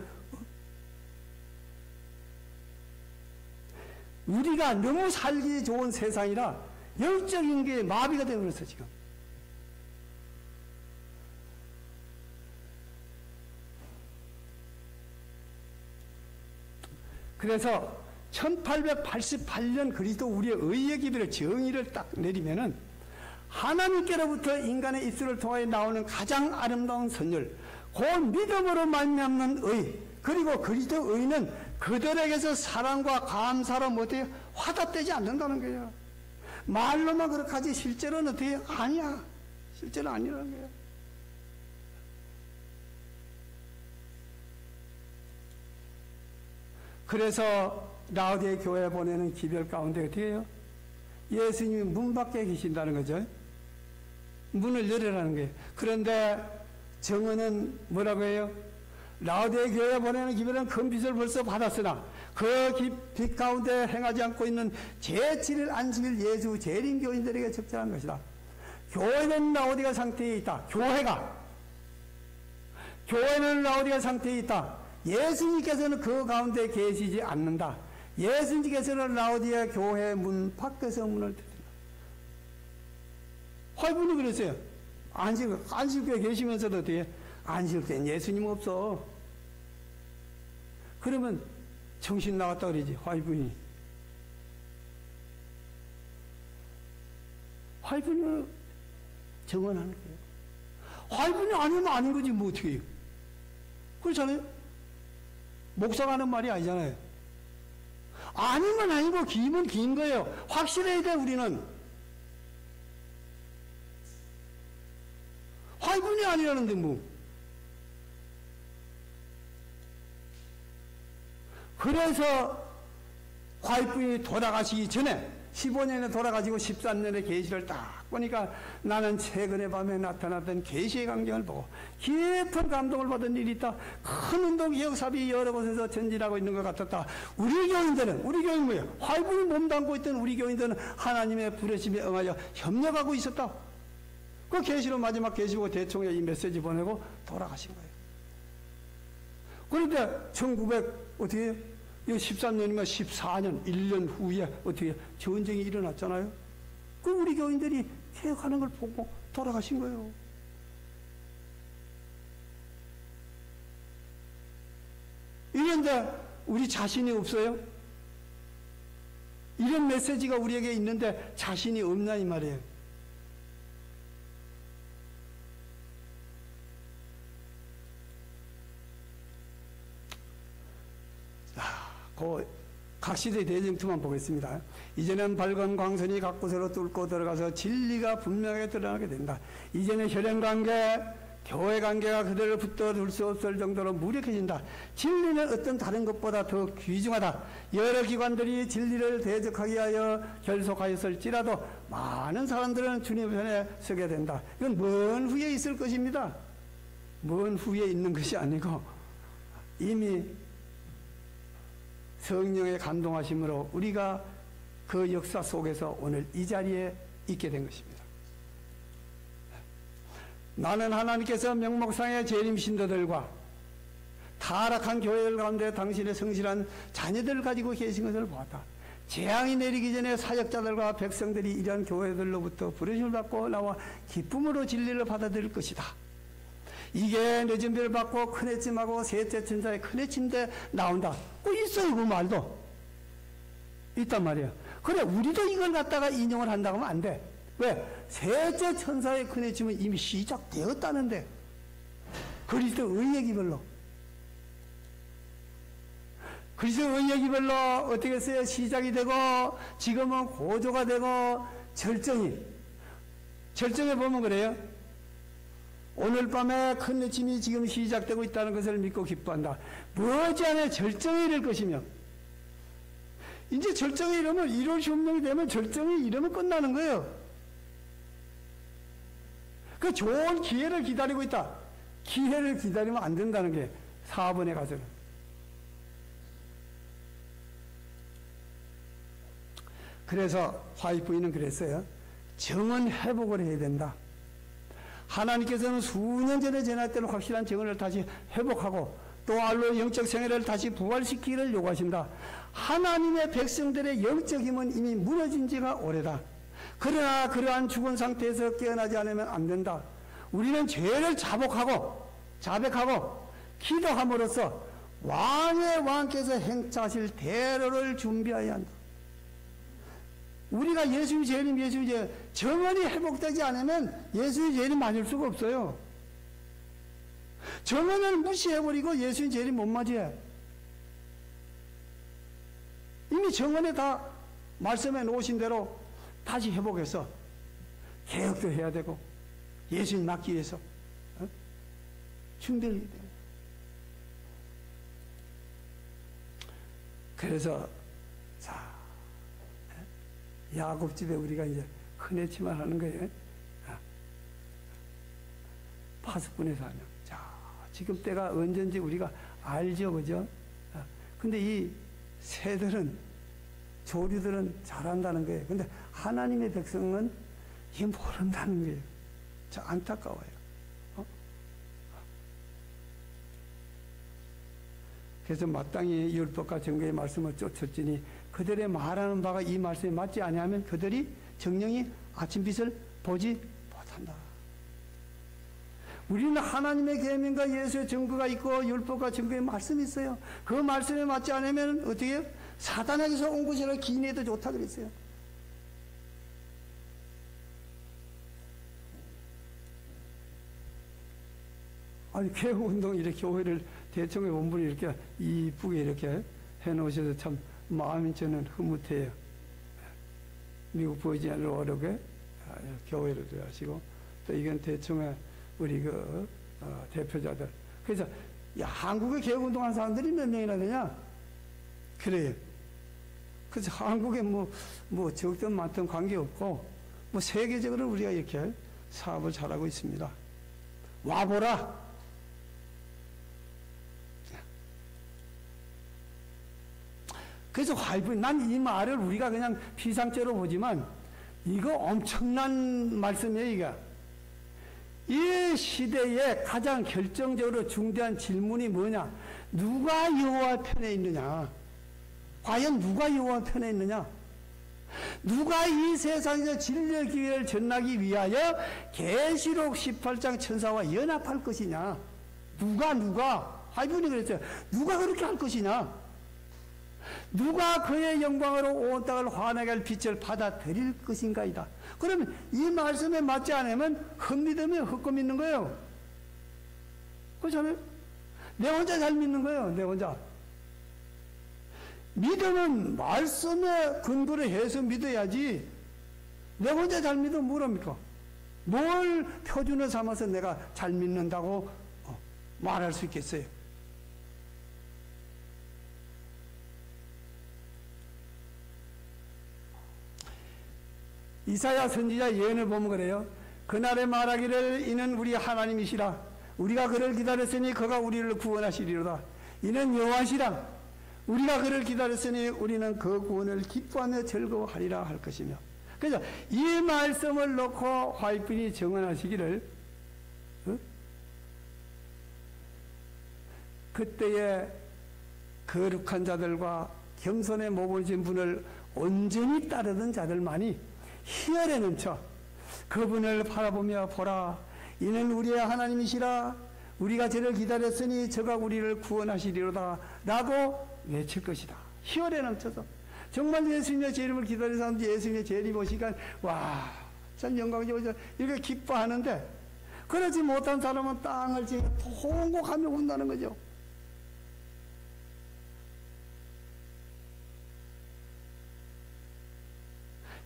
우리가 너무 살기 좋은 세상이라 영적인 게 마비가 되어버렸어 지금. 그래서 1888년 그리스도 우리의 의의 기별의 정의를 딱 내리면은 하나님께로부터 인간의 입술을 통하여 나오는 가장 아름다운 선율, 곧 믿음으로 말미암는 의, 그리고 그리스도 의는 그들에게서 사랑과 감사로 못해 화답되지 않는다는 거예요. 말로만 그렇게 하지 실제로는 어떻게 해요? 아니야. 실제로 아니라는 거예요. 그래서 라오디에 교회에 보내는 기별 가운데 어떻게 해요? 예수님이 문 밖에 계신다는 거죠. 문을 열으라는 거예요. 그런데 정언은 뭐라고 해요? 라오디에 교회에 보내는 기별은 큰 빚을 벌써 받았으나 그 빚 가운데 행하지 않고 있는 제7일 안식일 예수 재림교인들에게 적절한 것이다. 교회는 라오디가 상태에 있다. 교회는 라오디가 상태에 있다. 예수님께서는 그 가운데 계시지 않는다. 예수님께서는 라오디아 교회 문 밖에서 문을 닫는다. 활분이 그랬어요. 안식교에 계시면서도 어떻게 안식교엔 예수님 없어. 그러면 정신 나갔다 그러지. 활분이 정언하는 거예요. 활분이 아니면 아닌 거지 뭐 어떻게 해요. 그렇잖아요. 목사가 하는 말이 아니잖아요. 아니면 아니고 기면 긴 거예요. 확실해야 돼 우리는. 활분이 아니라는데 뭐. 그래서 활분이 돌아가시기 전에 15년에 돌아가시고 13년에 계시를 딱 보니까 나는 최근에 밤에 나타났던 계시의 광경을 보고 깊은 감동을 받은 일이 있다. 큰 운동 역사비 여러 곳에서 전진하고 있는 것 같았다. 우리 교인들은 뭐예요? 활분이 몸담고 있던 우리 교인들은 하나님의 부르심에 응하여 협력하고 있었다. 그 계시로 마지막 계시고 대총에 이 메시지 보내고 돌아가신 거예요. 그런데 1900 어떻게 해요? 이 13년이면 14년, 1년 후에 어떻게 전쟁이 일어났잖아요. 그 우리 교인들이 개혁하는 걸 보고 돌아가신 거예요. 이런데 우리 자신이 없어요? 이런 메시지가 우리에게 있는데 자신이 없나 이 말이에요. 각 시대의 대쟁투만 보겠습니다. 이제는 밝은 광선이 각 곳으로 뚫고 들어가서 진리가 분명하게 드러나게 된다. 이제는 혈연관계, 교회관계가 그대로 붙들어둘 수 없을 정도로 무력해진다. 진리는 어떤 다른 것보다 더 귀중하다. 여러 기관들이 진리를 대적하기 위하여 결속하였을지라도 많은 사람들은 주님 편에 서게 된다. 이건 먼 후에 있을 것입니다. 먼 후에 있는 것이 아니고 이미 성령의 감동하심으로 우리가 그 역사 속에서 오늘 이 자리에 있게 된 것입니다. 나는 하나님께서 명목상의 재림 신도들과 타락한 교회들 가운데 당신의 성실한 자녀들을 가지고 계신 것을 보았다. 재앙이 내리기 전에 사역자들과 백성들이 이러한 교회들로부터 부르심을 받고 나와 기쁨으로 진리를 받아들일 것이다. 이게 늦은 별을 받고 큰해침하고 셋째 천사의 큰해침대 나온다. 있어요, 그 말도. 있단 말이에요. 그래, 우리도 이걸 갖다가 인용을 한다고 하면 안 돼. 왜? 셋째 천사의 큰해침은 이미 시작되었다는데. 그리스도 의예기별로. 그리스도 의예기별로 어떻게 했어요? 시작이 되고, 지금은 고조가 되고, 절정에 보면 그래요. 오늘 밤에 큰 내침이 지금 시작되고 있다는 것을 믿고 기뻐한다. 머지않아 절정에 이를 것이며, 이제 절정에 이르면 1월 16일이 되면 절정에 이르면 끝나는 거예요. 그 좋은 기회를 기다리고 있다. 기회를 기다리면 안 된다는 게 4번에 가서는. 그래서 화이트 부인은 그랬어요. 정은 회복을 해야 된다. 하나님께서는 수년 전에 전했던 확실한 정언을 다시 회복하고 또 알로 영적 생애를 다시 부활시키기를 요구하신다. 하나님의 백성들의 영적 힘은 이미 무너진 지가 오래다. 그러나 그러한 죽은 상태에서 깨어나지 않으면 안 된다. 우리는 죄를 자백하고 기도함으로써 왕의 왕께서 행차하실 대로를 준비해야 한다. 우리가 예수의 재림, 정언이 회복되지 않으면 예수의 재림 맞을 수가 없어요. 정언을 무시해버리고 예수의 재림 못 맞이해. 이미 정언에 다 말씀해 놓으신 대로 다시 회복해서 개혁도 해야 되고 예수님 맞기 위해서 준비를 해야 돼요. 그래서 야곱집에 우리가 이제 큰해치만 하는 거예요. 파수꾼의 사냥. 자, 지금 때가 언젠지 우리가 알죠, 그죠? 근데 이 새들은, 조류들은 잘한다는 거예요. 근데 하나님의 백성은 이게 모른다는 거예요. 저 안타까워요. 그래서 마땅히 율법과 정죄의 말씀을 쫓았지니 그들의 말하는 바가 이 말씀에 맞지 아니하면 그들이 정령이 아침빛을 보지 못한다. 우리는 하나님의 계명과 예수의 증거가 있고 율법과 정죄의 말씀이 있어요. 그 말씀에 맞지 않으면 어떻게 해요? 사단에게서 온 것이라 기인해도 좋다 그랬어요. 아니 개혁운동 이렇게 교회를 대청의 본부를 이렇게 이쁘게 이렇게 해놓으셔서 참 마음이 저는 흐뭇해요. 미국 버지니아를 오르게 교회를 들어가시고 또 이건 대청의 우리 대표자들. 그래서 한국에 개혁운동하는 사람들이 몇 명이나 되냐? 그래요. 그래서 한국에 뭐 적든 많든 관계없고 뭐 세계적으로 우리가 이렇게 사업을 잘하고 있습니다. 와보라. 그래서 난 이 말을 우리가 그냥 피상죄로 보지만 이거 엄청난 말씀이에요, 이거. 이 시대에 가장 결정적으로 중대한 질문이 뭐냐? 누가 여호와 편에 있느냐? 과연 누가 여호와 편에 있느냐? 누가 이 세상에서 진리의 기회를 전하기 위하여 계시록 18장 천사와 연합할 것이냐? 누가 하이분이 그랬어요. 누가 그렇게 할 것이냐? 누가 그의 영광으로 온 땅을 환하게 할 빛을 받아들일 것인가이다. 그러면 이 말씀에 맞지 않으면 헛믿으면 헛고 믿는 거예요. 그렇잖아요? 내 혼자 잘 믿는 거예요. 내 혼자. 믿음은 말씀에 근거를 해서 믿어야지. 내 혼자 잘 믿으면 뭐랍니까? 뭘 표준을 삼아서 내가 잘 믿는다고 말할 수 있겠어요? 이사야 선지자 예언을 보면 그래요. 그날에 말하기를 이는 우리 하나님이시라. 우리가 그를 기다렸으니 그가 우리를 구원하시리로다. 이는 여호와시라. 우리가 그를 기다렸으니 우리는 그 구원을 기뻐하며 즐거워하리라 할 것이며. 그래서 이 말씀을 놓고 화이트분이 정언하시기를 그때의 거룩한 자들과 겸손의 몸을 진 분을 온전히 따르던 자들만이 희열에 넘쳐 그분을 바라보며 보라 이는 우리의 하나님이시라 우리가 저를 기다렸으니 저가 우리를 구원하시리로다 라고 외칠 것이다. 희열에 넘쳐서 정말 예수님의 재림을 기다리는 사람들이 예수님의 재림 오시니까 와 참 영광이 오죠 이렇게 기뻐하는데 그러지 못한 사람은 땅을 지고 통곡하며 운다는 거죠.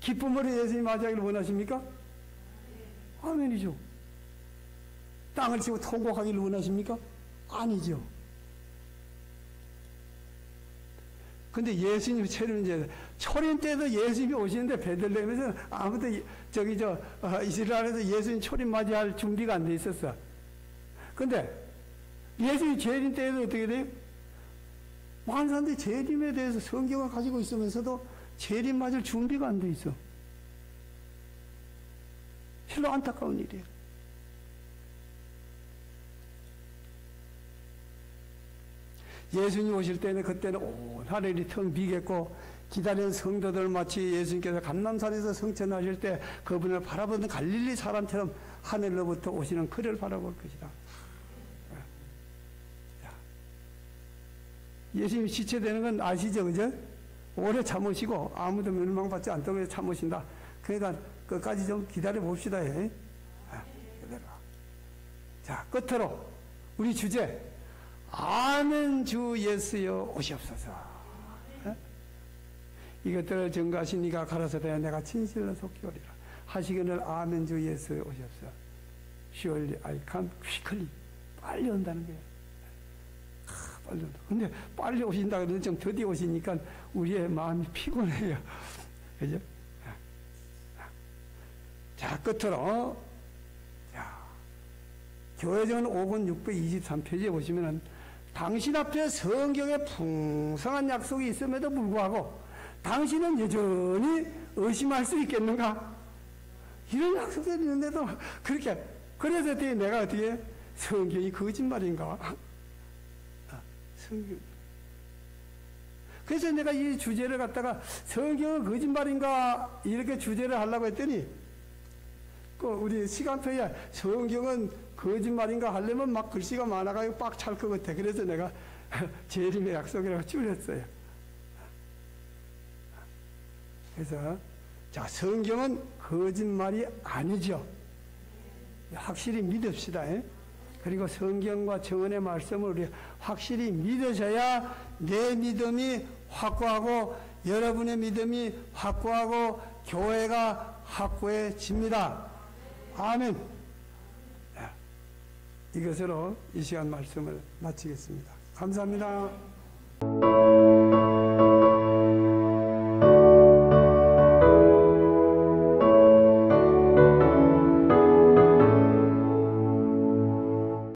기쁨으로 예수님 맞이하기를 원하십니까? 아멘이죠. 땅을 치고 통곡하기를 원하십니까? 아니죠. 근데 예수님 초림 때도 예수님이 오시는데 베들레헴에서 아무도 이스라엘에서 예수님 초림 맞이할 준비가 안 돼 있었어. 근데 예수님 재림 때에도 어떻게 돼요? 많은 사람들이 재림에 대해서 성경을 가지고 있으면서도 재림 맞을 준비가 안 돼 있어. 실로 안타까운 일이에요. 예수님 오실 때는 그때는 온 하늘이 텅 비겠고 기다리는 성도들 마치 예수님께서 감람산에서 성천하실 때 그분을 바라보는 갈릴리 사람처럼 하늘로부터 오시는 그를 바라볼 것이다. 예수님이 지체되는 건 아시죠? 그죠? 오래 참으시고 아무도 멸망받지 않도록 참으신다. 그러니까 끝까지 좀 기다려 봅시다. 자, 끝으로 우리 주제 아멘 주 예수여 오시옵소서. 이것들을 증거하신 이가 가라사대 내가 진실로 속히 오리라 하시기를 아멘 주 예수여 오시옵소서. Surely I come quickly. 빨리 온다는 거예요. 빨리 온다. 근데 빨리 오신다 그러면 좀 더디 오시니까 우리의 마음이 피곤해요. 그죠? 자, 끝으로 교회전 5권 623페이지에 보시면은 당신 앞에 성경에 풍성한 약속이 있음에도 불구하고 당신은 여전히 의심할 수 있겠는가? 이런 약속이 있는데도 그렇게 그래서 내가 어떻게 성경이 거짓말인가? 성경. 그래서 내가 이 주제를 갖다가 성경은 거짓말인가 이렇게 주제를 하려고 했더니 우리 시간표에 성경은 거짓말인가 하려면 막 글씨가 많아가지고 빡 찰 것 같아. 그래서 내가 재림의 약속이라고 줄였어요. 그래서 자 성경은 거짓말이 아니죠. 확실히 믿읍시다. 그리고 성경과 정언의 말씀을 우리 확실히 믿으셔야 내 믿음이 확고하고 여러분의 믿음이 확고하고 교회가 확고해집니다. 아멘. 이것으로 이 시간 말씀을 마치겠습니다. 감사합니다.